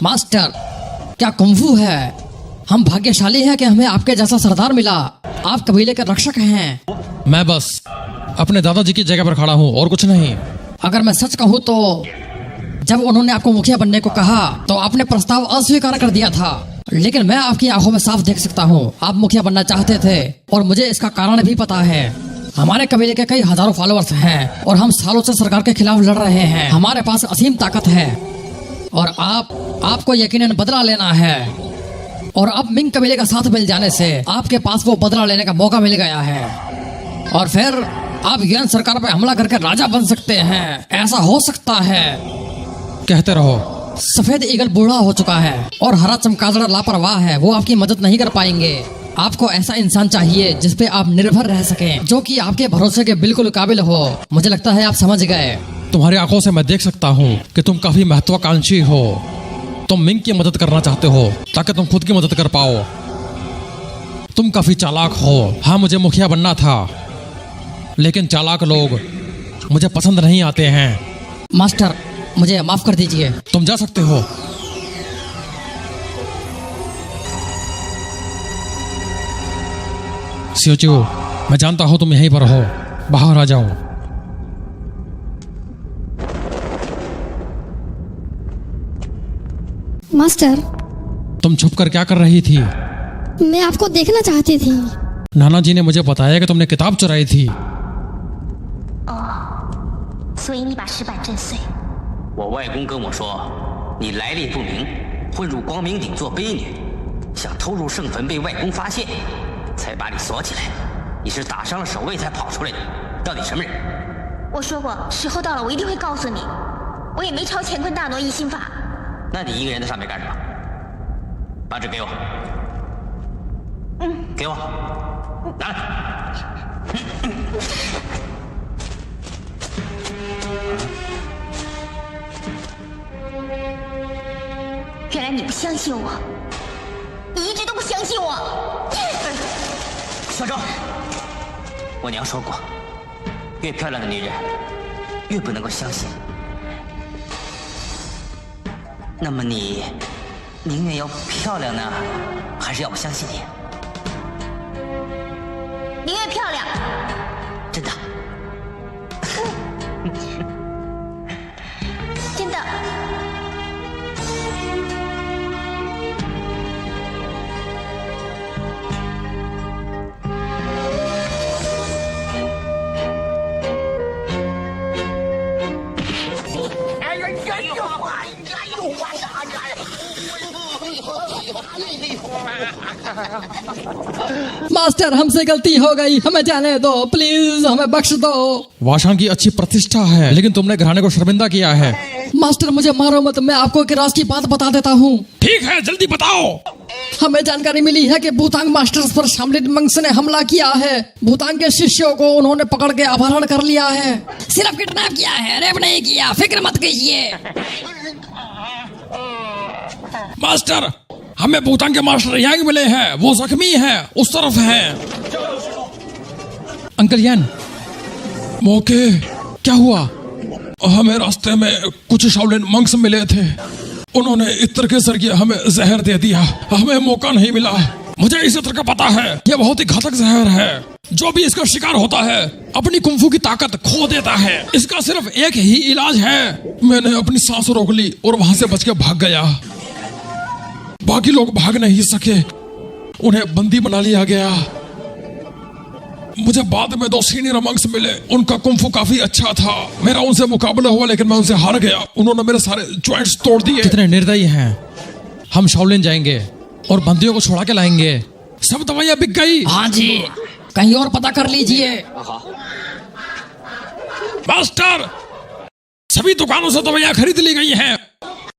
मास्टर, क्या कुंफू है? हम भाग्यशाली हैं कि हमें आपके जैसा सरदार मिला। आप कबीले के रक्षक हैं। मैं बस अपने दादाजी की जगह पर खड़ा हूँ और कुछ नहीं। अगर मैं सच कहूँ तो जब उन्होंने आपको मुखिया बनने को कहा तो आपने प्रस्ताव अस्वीकार कर दिया था, लेकिन मैं आपकी आंखों में साफ देख सकता हूँ आप मुखिया बनना चाहते थे, और मुझे इसका कारण भी पता है। हमारे कबीले के कई हजारों फॉलोअर्स हैं और हम सालों से सरकार के खिलाफ लड़ रहे हैं। हमारे पास असीम ताकत है और आपको यकीनन बदला लेना है। और अब मिंग कबीले का साथ मिल जाने से आपके पास वो बदला लेने का मौका मिल गया है, और फिर आप यूएन सरकार पर हमला करके राजा बन सकते हैं। ऐसा हो सकता है। कहते रहो। सफेद ईगल बूढ़ा हो चुका है और हरा चमगादड़ लापरवाह है, वो आपकी मदद नहीं कर पाएंगे। आपको ऐसा इंसान चाहिए जिस पे आप निर्भर रह सकें, जो कि आपके भरोसे के बिल्कुल काबिल हो। मुझे लगता है आप समझ गए। तुम्हारी आंखों से मैं देख सकता हूँ कि तुम काफी महत्वाकांक्षी हो। तुम मिंग की मदद करना चाहते हो ताकि तुम खुद की मदद कर पाओ। तुम काफी चालाक हो। हाँ, मुझे मुखिया बनना था, लेकिन चालाक लोग मुझे पसंद नहीं आते हैं। मास्टर, मुझे माफ कर दीजिए। तुम जा सकते हो। सियोचियो, मैं जानता हूं तुम यहीं पर हो, बाहर आ जाओ। मास्टर, तुम छुप कर क्या कर रही थी? मैं आपको देखना चाहती थी। नाना जी ने मुझे बताया कि तुमने किताब चुराई थी। 所以你把石板震碎。我外公跟我说，你来历不明，混入光明顶做卑女，想偷入圣坟被外公发现，才把你锁起来。你是打伤了守卫才跑出来的，到底什么人？我说过，时候到了我一定会告诉你。我也没抄乾坤大挪移心法，那你一个人在上面干什么？把纸给我。给我，拿来。原来你不相信我，你一直都不相信我。小周，我娘说过，越漂亮的女人越不能够相信。那么你宁愿要漂亮呢，还是要我相信你？宁愿漂亮。真的？真的。मास्टर हमसे गलती हो गई, हमें जाने दो प्लीज, हमें बख्श दो। वाशांग की अच्छी प्रतिष्ठा है, लेकिन तुमने घराने को शर्मिंदा किया है। मास्टर मुझे मारो मत, मैं आपको एक राज की बात बता देता हूँ। ठीक है, जल्दी बताओ। हमें जानकारी मिली है कि भूतांग मास्टर्स पर शामलिन मंक्स ने हमला किया है। भूतांग के शिष्यों को उन्होंने पकड़ के अपहरण कर लिया है। सिर्फ किडनैप किया है, रेप नहीं किया, फिक्र मत कीजिए। मास्टर, हमें भूतांग के मास्टर यांग मिले हैं, वो जख्मी है, उस तरफ है। अंकल यान, मौके क्या हुआ? हमें रास्ते में कुछ शाओलिन मंक्स मिले थे, उन्होंने इत्र के जरिए हमें जहर दे दिया, हमें मौका नहीं मिला। मुझे इस इत्र का पता है, यह बहुत ही घातक जहर है। जो भी इसका शिकार होता है अपनी कुंफू की ताकत खो देता है। इसका सिर्फ एक ही इलाज है। मैंने अपनी सांस रोक ली और वहां से बच के भाग गया। बाकी लोग भाग नहीं सके, उन्हें बंदी बना लिया गया। मुझे बाद में 2 सीनियर मंक्स मिले, उनका कुंफू काफी अच्छा था। मेरा उनसे मुकाबला हुआ लेकिन मैं उनसे हार गया। उन्होंने मेरे सारे जॉइंट्स तोड़ दिए। कितने निर्दयी हैं। हम शाओलिन जाएंगे और बंदियों को छुड़ा के लाएंगे। सब दवाइयां बिक गई। हाँ जी, कहीं और पता कर लीजिए। मास्टर, सभी दुकानों से दवाइयां खरीद ली गई हैं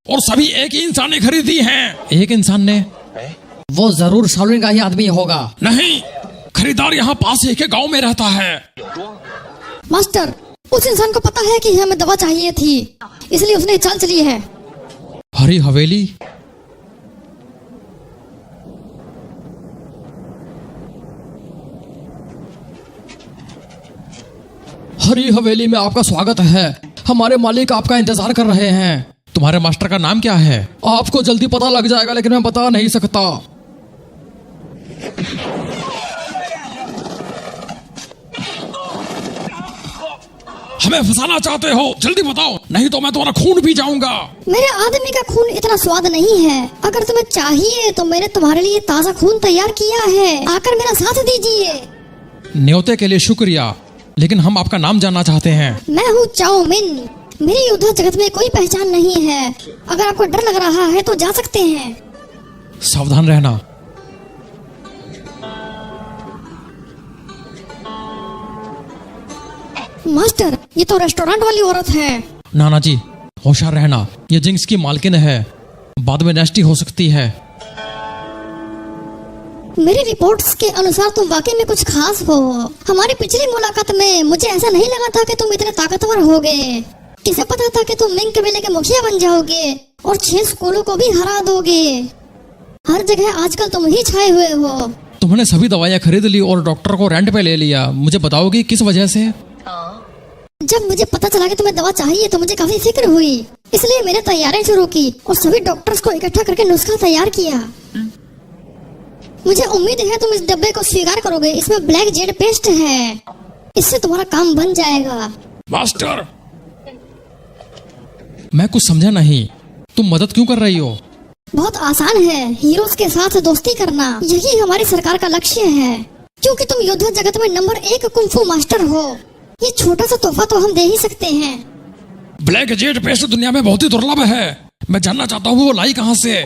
और सभी एक ही इंसान ने खरीदी हैं। एक इंसान ने? वो जरूर शाओलिन का ही आदमी होगा। नहीं, खरीदार यहाँ पास ही के गांव में रहता है। मास्टर, उस इंसान को पता है कि हमें दवा चाहिए थी, इसलिए उसने चाल चली है। हरी हवेली? हरी हवेली में आपका स्वागत है। हमारे मालिक आपका इंतजार कर रहे हैं। तुम्हारे मास्टर का नाम क्या है? आपको जल्दी पता लग जाएगा, लेकिन मैं बता नहीं सकता। हमें फंसाना चाहते हो? जल्दी बताओ, नहीं तो मैं तुम्हारा खून पी जाऊंगा। मेरे आदमी का खून इतना स्वाद नहीं है। अगर तुम्हें चाहिए तो मैंने तुम्हारे लिए ताज़ा खून तैयार किया है, आकर मेरा साथ दीजिए। न्योते के लिए शुक्रिया, लेकिन हम आपका नाम जानना चाहते हैं। मैं हूँ चाओमिन। मेरी युद्ध जगत में कोई पहचान नहीं है। अगर आपको डर लग रहा है तो जा सकते हैं। सावधान रहना। मास्टर, ये तो रेस्टोरेंट वाली औरत है। नाना जी, होशियार रहना, ये जिंक्स की मालकिन है, बाद में नेस्टी हो सकती है। मेरी रिपोर्ट्स के अनुसार तुम वाकई में कुछ खास हो। हमारी पिछली मुलाकात में मुझे ऐसा नहीं लगा था कि तुम इतने ताकतवर होगे। किसे पता था कि तुम मिंग कबीले के मुखिया बन जाओगे और 6 स्कूलों को भी हरा दोगे। हर जगह आजकल तुम ही छाए हुए हो। तुमने सभी दवाइयाँ खरीद ली और डॉक्टर को रेंट पे ले लिया। मुझे बताओगी किस वजह से? जब मुझे पता चला कि तुम्हें दवा चाहिए तो मुझे काफी फिक्र हुई, इसलिए मैंने तैयारियां शुरू की और सभी डॉक्टर्स को इकट्ठा करके नुस्खा तैयार किया। मुझे उम्मीद है तुम इस डब्बे को स्वीकार करोगे। इसमें ब्लैक जेड पेस्ट है, इससे तुम्हारा काम बन जाएगा। मास्टर, मैं कुछ समझा नहीं, तुम मदद क्यों कर रही हो? बहुत आसान है, हीरोज के साथ दोस्ती करना, यही हमारी सरकार का लक्ष्य है। क्योंकि तुम युद्ध जगत में नंबर 1 कुंफू मास्टर हो, ये छोटा सा तोहफा तो हम दे ही सकते हैं। ब्लैक जेड पेस्ट दुनिया में बहुत ही दुर्लभ है। मैं जानना चाहता हूँ वो लाई कहाँ से?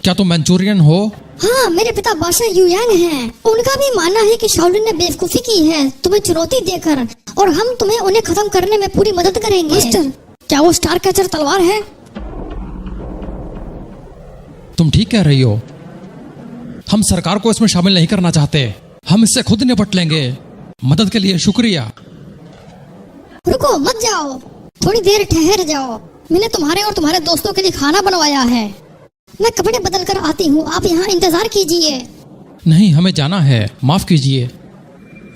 क्या तुम मंचूरियन हो? हाँ, मेरे पिता बादशाह युयांग हैं। उनका भी मानना है कि शाओलिन ने बेवकूफी की है तुम्हें चुनौती देकर, और हम तुम्हें उन्हें खत्म करने में पूरी मदद करेंगे। मास्टर, क्या वो स्टार कैचर तलवार है? तुम ठीक कह रही हो। हम सरकार को इसमें शामिल नहीं करना चाहते, हम इससे खुद निपट लेंगे। मदद के लिए शुक्रिया। रुको, मत जाओ, थोड़ी देर ठहर जाओ। मैंने तुम्हारे और तुम्हारे दोस्तों के लिए खाना बनवाया है। मैं कपड़े बदल कर आती हूँ, आप यहाँ इंतजार कीजिए। नहीं, हमें जाना है, माफ कीजिए।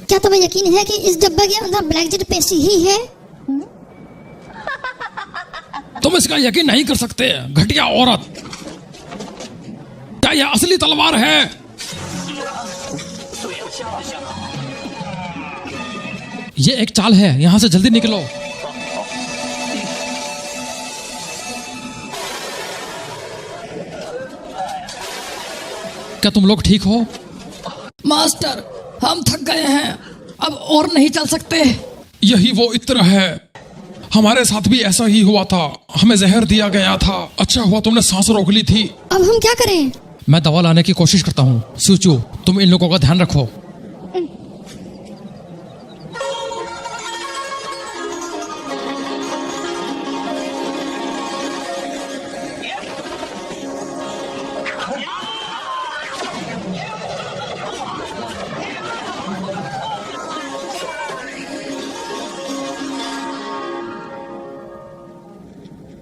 क्या तुम्हें यकीन है कि इस डब्बे के अंदर ब्लैक जेट पेस्ट्री ही है? तुम इसका यकीन नहीं कर सकते, घटिया औरत। क्या यह असली तलवार है? ये एक चाल है, यहां से जल्दी निकलो। क्या तुम लोग ठीक हो? मास्टर, हम थक गए हैं, अब और नहीं चल सकते। यही वो इत्र है, हमारे साथ भी ऐसा ही हुआ था। हमें जहर दिया गया था। अच्छा हुआ तुमने सांस रोक ली थी। अब हम क्या करें? मैं दवा लाने की कोशिश करता हूँ। सूचू, तुम इन लोगों का ध्यान रखो।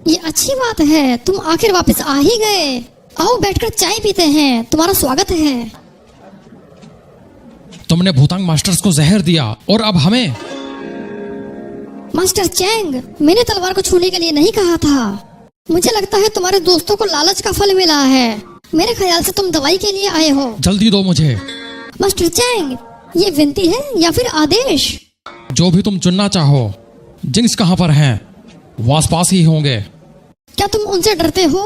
ये अच्छी बात है, तुम आखिर वापस आ ही गए। आओ बैठकर चाय पीते हैं, तुम्हारा स्वागत है। तुमने भूतांग मास्टर्स को जहर दिया और अब हमें। मास्टर चैंग, मैंने तलवार को छूने के लिए नहीं कहा था। मुझे लगता है तुम्हारे दोस्तों को लालच का फल मिला है। मेरे ख्याल से तुम दवाई के लिए आए हो। जल्दी दो मुझे। मास्टर चैंग, ये विनती है या फिर आदेश? जो भी तुम चुनना चाहो। जिंक्स कहाँ पर हैं? वो आसपास ही होंगे। क्या तुम उनसे डरते हो?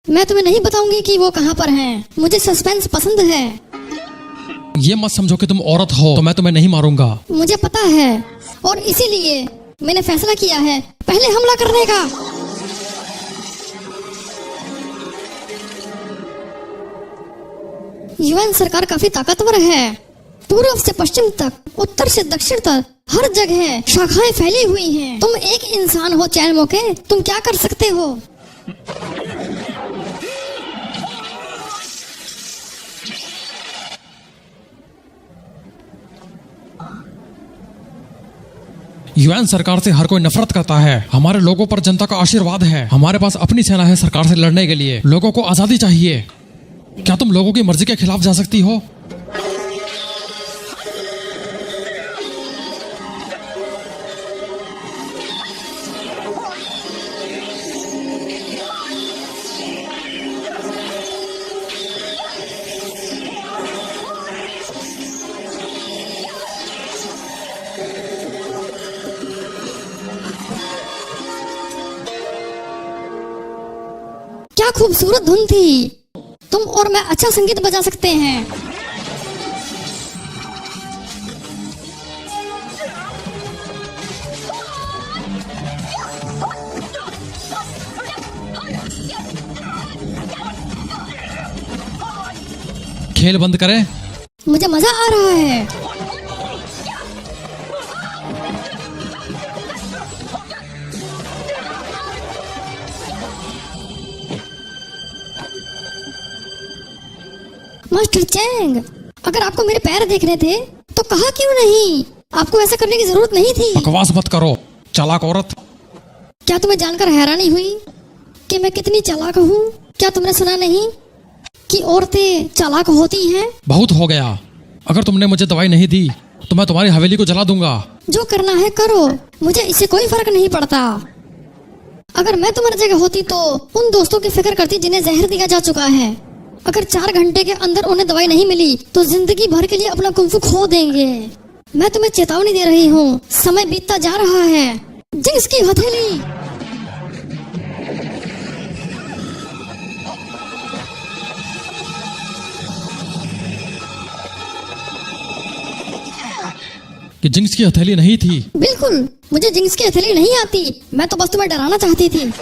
मैं तुम्हें नहीं बताऊंगी कि वो कहाँ पर हैं। मुझे सस्पेंस पसंद है। ये मत समझो कि तुम औरत हो तो मैं तुम्हें नहीं मारूंगा। मुझे पता है और इसीलिए मैंने फैसला किया है पहले हमला करने का। यूएन सरकार काफी ताकतवर है। पूर्व से पश्चिम तक, उत्तर से दक्षिण तक, हर जगह शाखाएं फैली हुई हैं। तुम एक इंसान हो चैन मोके, तुम क्या कर सकते हो? यूएन सरकार से हर कोई नफरत करता है। हमारे लोगों पर जनता का आशीर्वाद है। हमारे पास अपनी सेना है सरकार से लड़ने के लिए। लोगों को आजादी चाहिए। क्या तुम लोगों की मर्जी के खिलाफ जा सकती हो? क्या खूबसूरत धुन थी। तुम और मैं अच्छा संगीत बजा सकते हैं। खेल बंद करें। मुझे मजा आ रहा है। मास्टर चैंग, अगर आपको मेरे पैर देखने थे तो कहा क्यों नहीं? आपको ऐसा करने की जरूरत नहीं थी। बकवास मत करो, चालाक औरत। क्या तुम्हें जानकर हैरानी हुई कि मैं कितनी चालाक हूँ? क्या तुमने सुना नहीं कि औरतें चालाक होती हैं? बहुत हो गया। अगर तुमने मुझे दवाई नहीं दी तो मैं तुम्हारी हवेली को जला दूंगा। जो करना है करो, मुझे इससे कोई फर्क नहीं पड़ता। अगर मैं तुम्हारी जगह होती तो उन दोस्तों की फिक्र करती जिन्हें जहर दिया जा चुका है। अगर 4 घंटे के अंदर उन्हें दवाई नहीं मिली तो जिंदगी भर के लिए अपना कुंफू खो देंगे। मैं तुम्हें चेतावनी दे रही हूँ, समय बीतता जा रहा है। जिंक्स की हथेली। कि जिंक्स की हथेली नहीं थी। बिल्कुल, मुझे जिंक्स की हथेली नहीं आती। मैं तो बस तुम्हें डराना चाहती थी।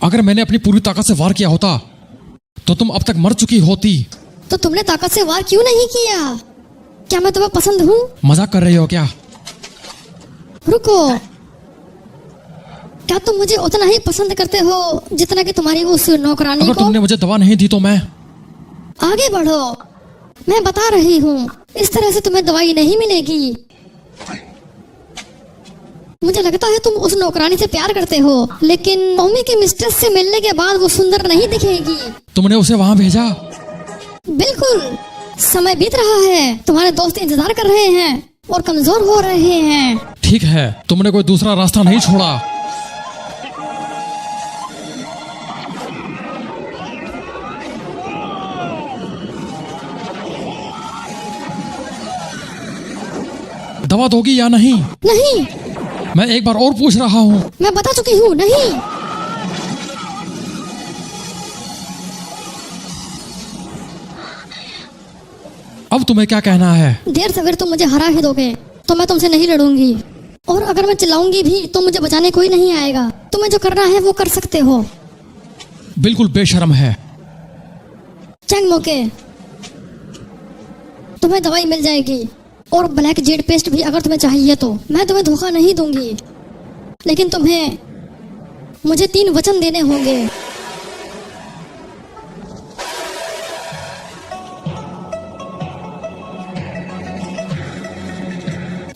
अगर मैंने अपनी पूरी ताकत से वार किया होता तो तुम अब तक मर चुकी होती। तो तुमने ताकत से वार क्यों नहीं किया? क्या मैं तुम्हें पसंद हूँ? मजाक कर रही हो क्या? रुको, क्या तुम मुझे उतना ही पसंद करते हो जितना कि तुम्हारी उस नौकरानी अगर को? तुमने मुझे दवा नहीं दी तो मैं आगे बढ़ो, मैं बता रही हूँ, इस तरह से तुम्हें दवाई नहीं मिलेगी। मुझे लगता है तुम उस नौकरानी से प्यार करते हो, लेकिन मम्मी के मिस्ट्रेस से मिलने के बाद वो सुंदर नहीं दिखेगी। तुमने उसे वहां भेजा? बिल्कुल, समय बीत रहा है, तुम्हारे दोस्त इंतजार कर रहे हैं और कमजोर हो रहे हैं। ठीक है, तुमने कोई दूसरा रास्ता नहीं छोड़ा। दवा दोगी या नहीं? नहीं, मैं एक बार और पूछ रहा हूँ। मैं बता चुकी हूँ, नहीं। अब तुम्हें क्या कहना है? देर सवेर तुम मुझे हरा ही दोगे तो मैं तुमसे नहीं लड़ूंगी, और अगर मैं चिल्लाऊंगी भी तो मुझे बचाने कोई नहीं आएगा। तुम्हें जो करना है वो कर सकते हो। बिल्कुल बेशर्म है। चैंग मोके, तुम्हें दवाई मिल जाएगी और ब्लैक जेड पेस्ट भी अगर तुम्हें चाहिए तो। मैं तुम्हें धोखा नहीं दूंगी, लेकिन तुम्हें मुझे 3 वचन देने होंगे।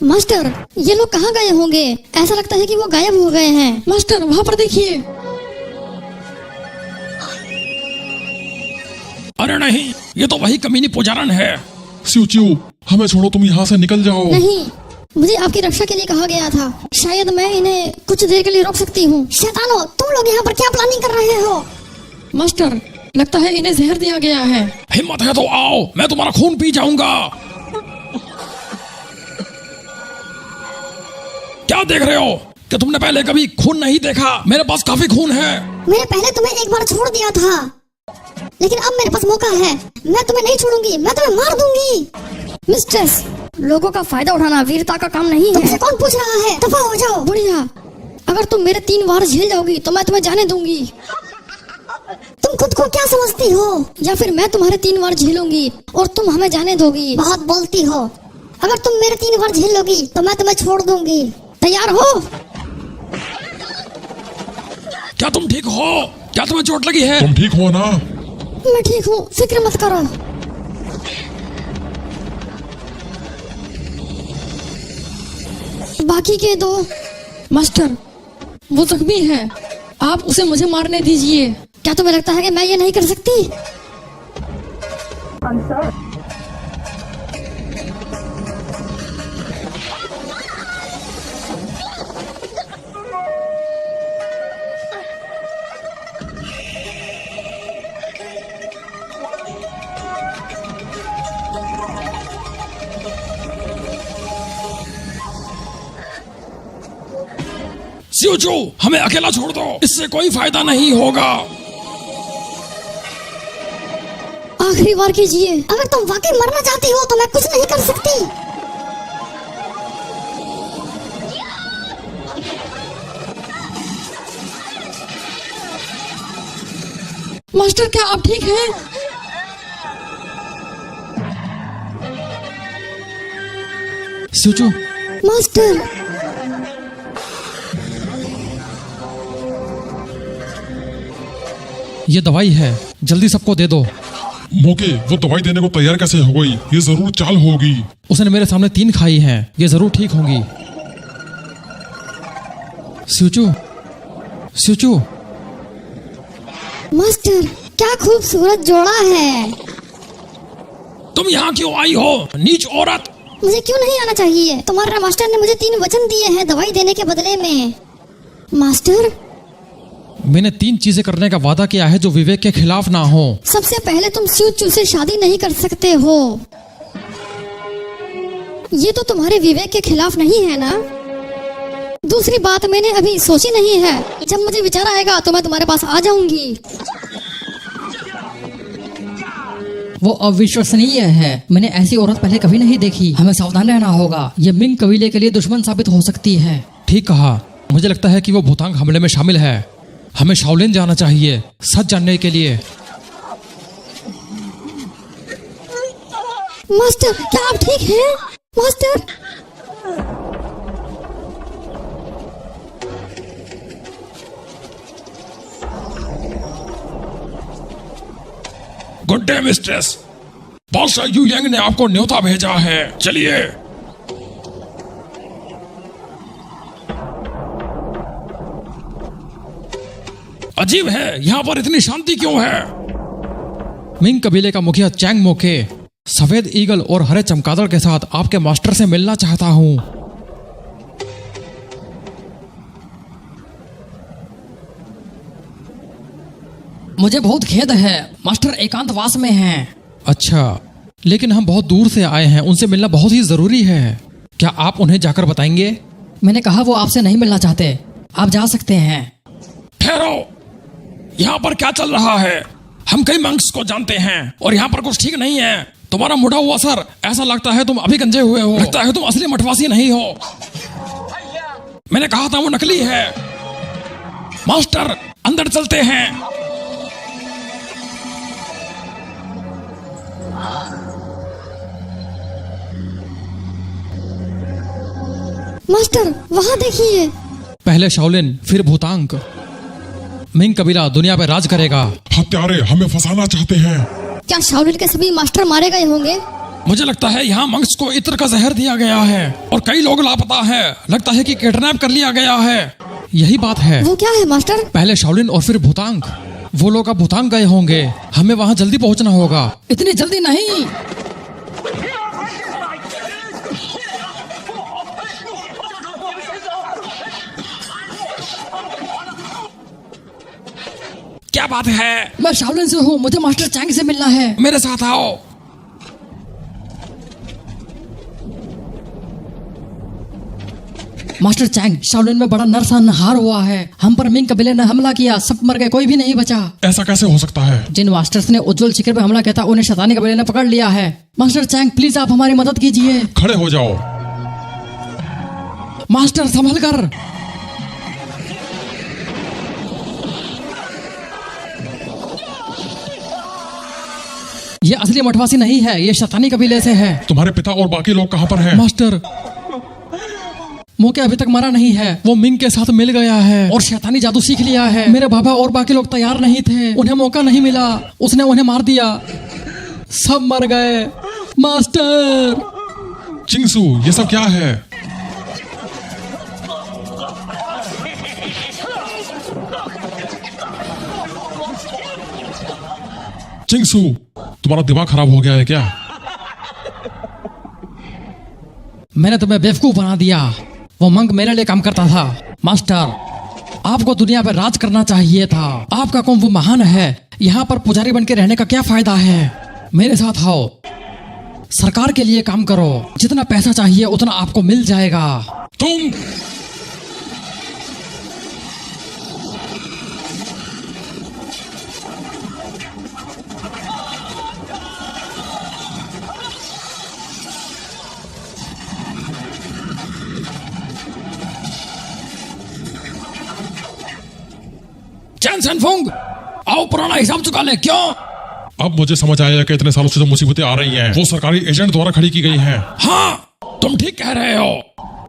मास्टर, ये लोग कहाँ गए होंगे? ऐसा लगता है कि वो गायब हो गए हैं। मास्टर वहाँ पर देखिए। अरे नहीं, ये तो वही कमीनी पुजारन है। सिउचिऊ, हमें छोड़ो, तुम यहाँ से निकल जाओ। नहीं, मुझे आपकी रक्षा के लिए कहा गया था। शायद मैं इन्हें कुछ देर के लिए रोक सकती हूँ। शैतानो, तुम लोग यहाँ पर क्या प्लानिंग कर रहे हो? मास्टर, लगता है इन्हें जहर दिया गया है। हिम्मत है तो आओ, मैं तुम्हारा खून पी जाऊंगा। क्या देख रहे हो? कि तुमने पहले कभी खून नहीं देखा? मेरे पास काफी खून है। मैंने पहले तुम्हें एक बार छोड़ दिया था, लेकिन अब मेरे पास मौका है। मैं तुम्हें नहीं छोड़ूंगी, मैं तुम्हें मार दूंगी। मिस्ट्रेस, लोगों का फायदा उठाना वीरता का काम नहीं है। तुमसे कौन पूछ रहा है? दफा हो जाओ। बुढ़िया, अगर तुम मेरे 3 वार झेल जाओगी तो मैं तुम्हें जाने दूंगी। तुम खुद को क्या समझती हो? या फिर मैं तुम्हारे 3 वार झेलूंगी और तुम हमें जाने दोगी? बहुत बोलती हो। अगर तुम मेरे 3 वार झेल लोगी तो मैं तुम्हें छोड़ दूंगी। तैयार हो? क्या तुम ठीक हो? क्या तुम्हें चोट लगी है? तुम ठीक हो ना? मैं ठीक हूँ, फिक्र मत करो। बाकी के 2। मास्टर, वो जख्मी है, आप उसे मुझे मारने दीजिए। क्या तुम्हें लगता है कि मैं ये नहीं कर सकती? सिउचू, हमें अकेला छोड़ दो, इससे कोई फायदा नहीं होगा। आखिरी बार कीजिए। अगर तुम वाकई मरना चाहती हो तो मैं कुछ नहीं कर सकती। मास्टर, क्या आप ठीक हैं? सिउचू, मास्टर, ये दवाई है, जल्दी सबको दे दो। मोके, वो दवाई देने को तैयार कैसे हो गई? ये जरूर चाल होगी। उसने मेरे सामने 3 खाई हैं, ये जरूर ठीक होंगी। सिउचू, सिउचू, मास्टर, क्या खूबसूरत जोड़ा है। तुम यहाँ क्यों आई हो, नीच औरत? मुझे क्यों नहीं आना चाहिए? तुम्हारा मास्टर ने मुझे 3 वचन दिए हैं दवाई देने के बदले में। मास्टर, मैंने 3 चीजें करने का वादा किया है जो विवेक के खिलाफ ना हो। सबसे पहले तुम सिउचू से शादी नहीं कर सकते हो। ये तो तुम्हारे विवेक के खिलाफ नहीं है ना? दूसरी बात मैंने अभी सोची नहीं है। जब मुझे विचार आएगा तो मैं तुम्हारे पास आ जाऊंगी। वो अविश्वसनीय है। मैंने ऐसी औरत पहले कभी नहीं देखी। हमें सावधान रहना होगा। ये मिंग कबीले के लिए दुश्मन साबित हो सकती है। ठीक कहा। मुझे लगता है कि वो भूतांग हमले में शामिल है। हमें शाओलिन जाना चाहिए सच जानने के लिए। मास्टर, क्या आप ठीक हैं? मास्टर, गुड डे मिस्ट्रेस, बादशाह यू यांग ने आपको न्योता भेजा है, चलिए। अजीब है, यहाँ पर इतनी शांति क्यों है? मिंग कबीले का मुखिया चैंग मोके सफेद ईगल और हरे चमगादड़ के साथ आपके मास्टर से मिलना चाहता हूँ। मुझे बहुत खेद है, मास्टर एकांतवास में हैं। अच्छा, लेकिन हम बहुत दूर से आए हैं, उनसे मिलना बहुत ही जरूरी है। क्या आप उन्हें जाकर बताएंगे? मैंने कहा वो आपसे नहीं मिलना चाहते, आप जा सकते हैं। ठहरो, यहाँ पर क्या चल रहा है? हम कई मंक्स को जानते हैं और यहाँ पर कुछ ठीक नहीं है। तुम्हारा मुड़ा हुआ सर, ऐसा लगता है तुम अभी गंजे हुए हो। लगता है तुम असली मठवासी नहीं हो। मैंने कहा था वो नकली है। मास्टर, अंदर चलते हैं। मास्टर वहाँ देखिए। पहले शाओलिन, फिर भूतांग। मिंग कबीला दुनिया पर राज करेगा। हत्यारे हमें फंसाना चाहते हैं। क्या शाओलिन के सभी मास्टर मारे गए होंगे? मुझे लगता है यहाँ मंक्स को इत्र का जहर दिया गया है और कई लोग लापता है। लगता है कि किडनैप कर लिया गया है। यही बात है। वो क्या है मास्टर? पहले शाओलिन और फिर भूतांग। वो लोग अब भूतांग गए होंगे। हमें वहाँ जल्दी पहुँचना होगा। इतनी जल्दी नहीं। क्या बात है? मैं शाओलिन से हूँ, मुझे मास्टर चैंग से मिलना है। मेरे साथ आओ। मास्टर चैंग, शाओलिन में बड़ा नरसंहार हुआ है। हम पर मिंग कबीले ने हमला किया, सब मर गए, कोई भी नहीं बचा। ऐसा कैसे हो सकता है? जिन मास्टर्स ने उज्जवल शिखर पे हमला किया था उन्हें शैतानी कबीले ने पकड़ लिया है। मास्टर चैंग, प्लीज आप हमारी मदद कीजिए। खड़े हो जाओ। मास्टर संभल कर। ये असली मठवासी नहीं है, ये शैतानी कबीले से है। तुम्हारे पिता और बाकी लोग कहाँ पर हैं? मास्टर, मोके अभी तक मरा नहीं है। वो मिंग के साथ मिल गया है और शैतानी जादू सीख लिया है। मेरे बाबा और बाकी लोग तैयार नहीं थे, उन्हें मौका नहीं मिला, उसने उन्हें मार दिया। सब मर गए। मास्टर, चिंगसू, ये सब क्या है? चिंगसू, तुम्हारा दिमाग खराब हो गया है क्या? मैंने तुम्हें बेवकूफ बना दिया। वो मंक मेरे लिए काम करता था। मास्टर, आपको दुनिया पर राज करना चाहिए था। आपका कुंभ महान है। यहाँ पर पुजारी बन के रहने का क्या फायदा है? मेरे साथ आओ, सरकार के लिए काम करो। जितना पैसा चाहिए उतना आपको मिल जाएगा। तुम चैन सेनफुंग, आओ पुराना हिसाब चुका ले। क्यों? अब मुझे समझ आया कि इतने सालों से जो मुसीबतें आ रही हैं वो सरकारी एजेंट द्वारा खड़ी की गई हैं। हाँ, तुम ठीक कह रहे हो।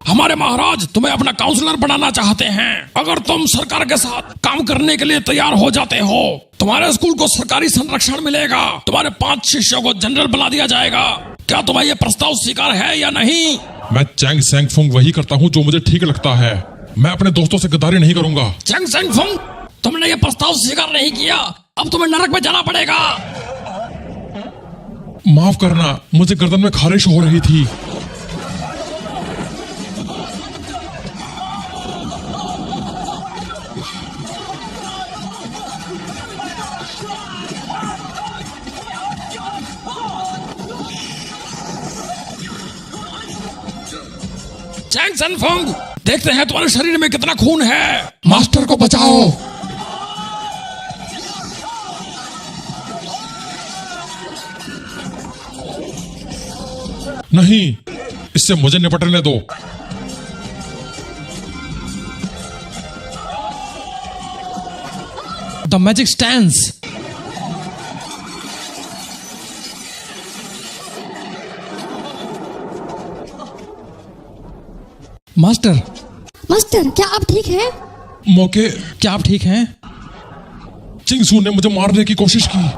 हमारे महाराज तुम्हें अपना काउंसलर बनाना चाहते हैं। अगर तुम सरकार के साथ काम करने के लिए तैयार हो जाते हो, तुम्हारे स्कूल को सरकारी संरक्षण मिलेगा। तुम्हारे 5 शिष्यों को जनरल बना दिया जाएगा। क्या तुम्हें यह प्रस्ताव स्वीकार है या नहीं? मैं चैंग सेंगफुंग वही करता हूँ जो मुझे ठीक लगता है। मैं अपने दोस्तों से गद्दारी नहीं करूंगा। चैंग सेनफुंग, तुमने ये प्रस्ताव स्वीकार नहीं किया, अब तुम्हें नरक में जाना पड़ेगा। माफ करना, मुझे गर्दन में खारिश हो रही थी। चैंग सेनफुंग, देखते हैं तुम्हारे शरीर में कितना खून है। मास्टर को बचाओ। नहीं, इससे मुझे निपटने दो। The magic stands. Master, master क्या आप ठीक हैं? मौके क्या आप ठीक हैं? चिंगसू ने मुझे मारने की कोशिश की।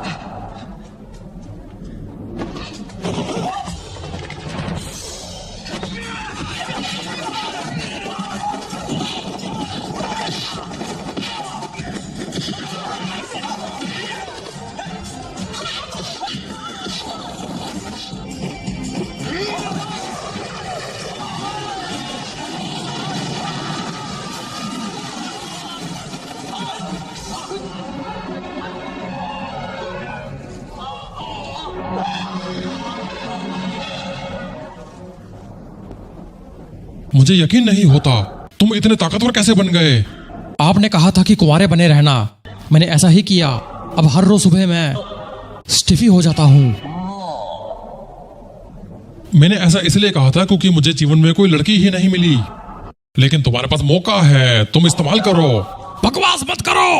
मुझे यकीन नहीं होता, तुम इतने ताकतवर कैसे बन गए? आपने कहा था कि कुंवारे बने रहना, मैंने ऐसा ही किया। अब हर रोज सुबह मैं स्टिफी हो जाता हूँ। मैंने ऐसा इसलिए कहा था क्योंकि मुझे जीवन में कोई लड़की ही नहीं मिली, लेकिन तुम्हारे पास मौका है, तुम इस्तेमाल करो। बकवास मत करो।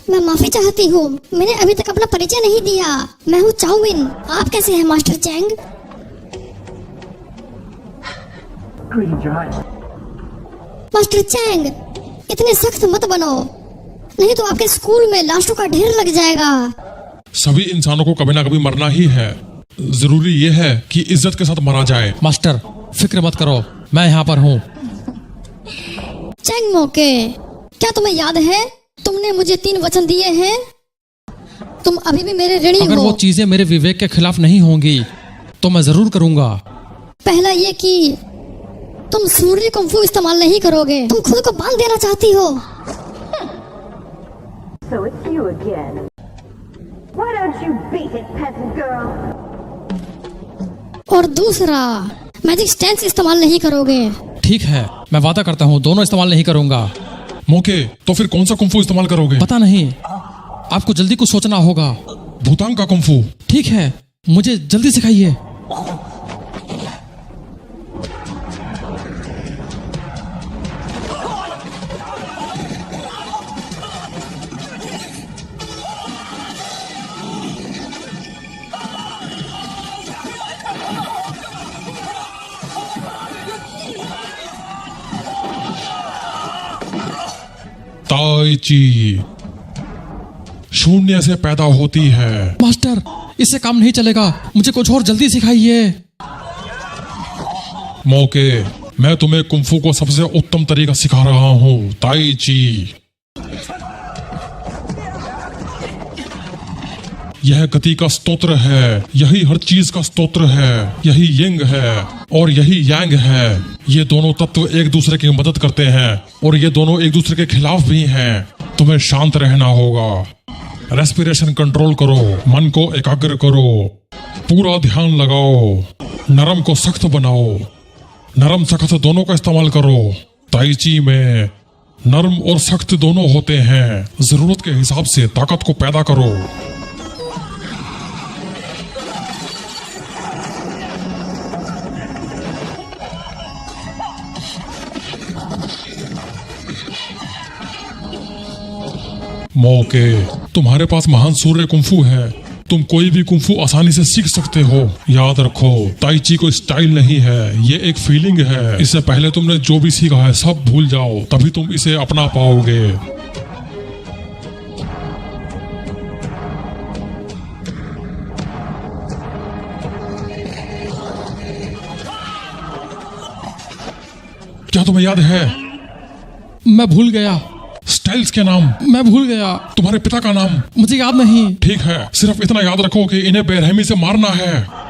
मैं माफी चाहती हूँ, मैंने अभी तक अपना परिचय नहीं दिया। मैं हूँ चाउमिन। आप कैसे हैं मास्टर चैंग? मास्टर चैंग, इतने सख्त मत बनो, नहीं तो आपके स्कूल में लाशों का ढेर लग जाएगा। सभी इंसानों को कभी ना कभी मरना ही है, जरूरी ये है कि इज्जत के साथ मरा जाए। मास्टर फिक्र मत करो, मैं यहाँ पर हूँ। चैंग मोके, क्या तुम्हें याद है तुमने मुझे 3 वचन दिए हैं? तुम अभी भी मेरे ऋणी अगर हो। वो चीजें मेरे विवेक के खिलाफ नहीं होंगी तो मैं जरूर करूंगा। पहला ये कि तुम सूर्य कुंफू इस्तेमाल नहीं करोगे। तुम खुद को बांध देना चाहती हो। So it's you again. Why don't you beat it, peasant girl? और दूसरा, मैजिक स्टैंस इस्तेमाल नहीं करोगे। ठीक है, मैं वादा करता हूँ दोनों इस्तेमाल नहीं करूंगा। मौके, तो फिर कौन सा कुंफू इस्तेमाल करोगे? पता नहीं, आपको जल्दी कुछ सोचना होगा। भूतांग का कुंफू। ठीक है, मुझे जल्दी सिखाइए। ताई ची शून्य से पैदा होती है। मास्टर, इससे काम नहीं चलेगा, मुझे कुछ और जल्दी सिखाइए। मौके, मैं तुम्हें कुंफू को सबसे उत्तम तरीका सिखा रहा हूँ, ताई ची। यह गति का स्तोत्र है, यही हर चीज का स्तोत्र है, यही यिंग है और यही यांग है। ये दोनों तत्व एक दूसरे की मदद करते हैं और ये दोनों एक दूसरे के खिलाफ भी हैं। तुम्हें शांत रहना होगा, रेस्पिरेशन कंट्रोल करो, मन को एकाग्र करो, पूरा ध्यान लगाओ, नरम को सख्त बनाओ, नरम सख्त दोनों का इस्तेमाल करो। ताई ची में नरम और सख्त दोनों होते हैं। जरूरत के हिसाब से ताकत को पैदा करो। मौके, तुम्हारे पास महान सूर्य कुंफू है, तुम कोई भी कुंफू आसानी से सीख सकते हो। याद रखो, ताई ची कोई स्टाइल नहीं है, ये एक फीलिंग है। इससे पहले तुमने जो भी सीखा है सब भूल जाओ, तभी तुम इसे अपना पाओगे। क्या तुम्हें याद है? मैं भूल गया। स्टाइल्स के नाम? मैं भूल गया। तुम्हारे पिता का नाम? मुझे याद नहीं। ठीक है, सिर्फ इतना याद रखो कि इन्हें बेरहमी से मारना है।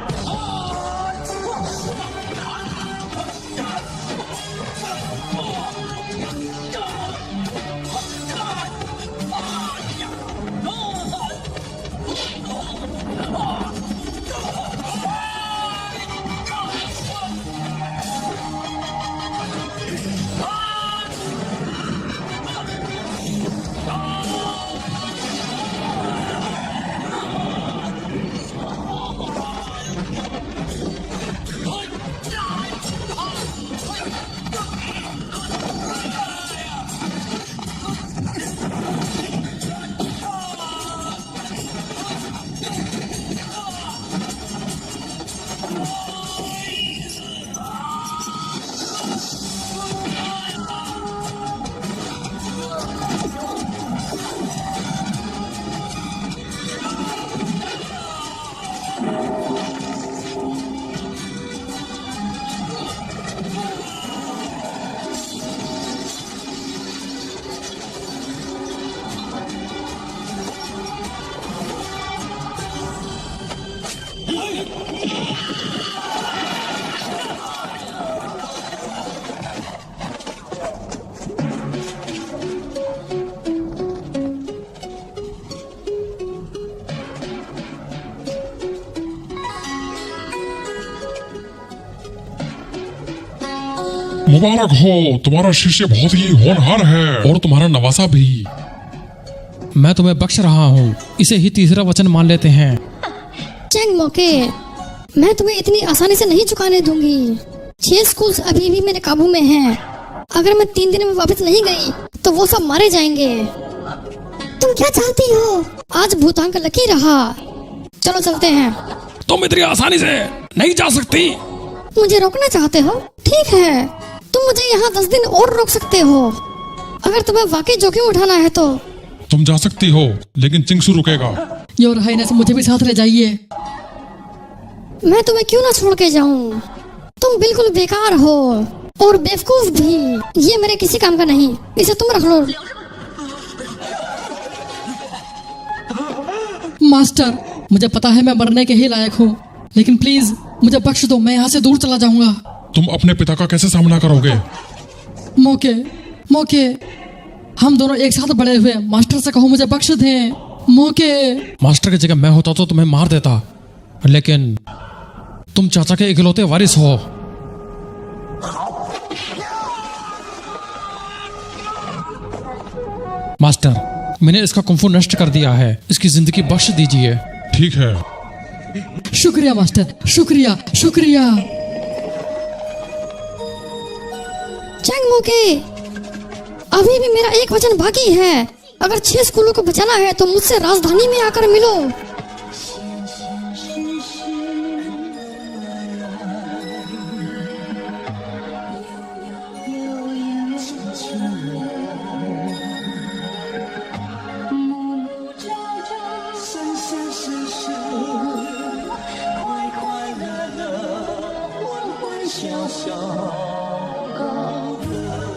मुबारक हो, तुम्हारा शिष्य बहुत ही होनहार है और तुम्हारा नवासा भी। मैं तुम्हें बख्श रहा हूँ, इसे ही तीसरा वचन मान लेते हैं। चैंग मोके, मैं तुम्हें इतनी आसानी से नहीं चुकाने दूंगी। 6 स्कूल्स अभी भी मेरे काबू में हैं। अगर मैं 3 दिन में वापस नहीं गई तो वो सब मारे जाएंगे। तुम क्या चाहती हो? आज भूतांक लकी रहा। चलो चलते हैं। तुम इतनी आसानी से नहीं जा सकती। मुझे रोकना चाहते हो? ठीक है, तुम मुझे यहाँ 10 दिन और रोक सकते हो। अगर तुम्हें वाकई जोखिम उठाना है तो तुम जा सकती हो, लेकिन चिंगसू रुकेगा। योर हाइनेस, मुझे भी साथ ले जाइए। मैं तुम्हें क्यों ना छोड़ के जाऊं? तुम बिल्कुल बेकार हो और बेवकूफ भी। ये मेरे किसी काम का नहीं, इसे तुम रख लो। मास्टर, मुझे पता है मैं मरने के ही लायक हूँ, लेकिन प्लीज मुझे बख्श दो। मैं यहाँ से दूर चला जाऊंगा। तुम अपने पिता का कैसे सामना करोगे? मौके मौके, हम दोनों एक साथ बड़े हुए। मास्टर से कहो मुझे बख्श दें। मौके। मास्टर की जगह मैं होता तो तुम्हें मार देता, लेकिन तुम चाचा के इकलौते वारिस हो। मास्टर, मैंने इसका कुंफू नष्ट कर दिया है, इसकी जिंदगी बख्श दीजिए। ठीक है। शुक्रिया मास्टर, शुक्रिया शुक्रिया। चैंग मोके, अभी भी मेरा एक वचन बाकी है। अगर 6 स्कूलों को बचाना है तो मुझसे राजधानी में आकर मिलो।小小高歌。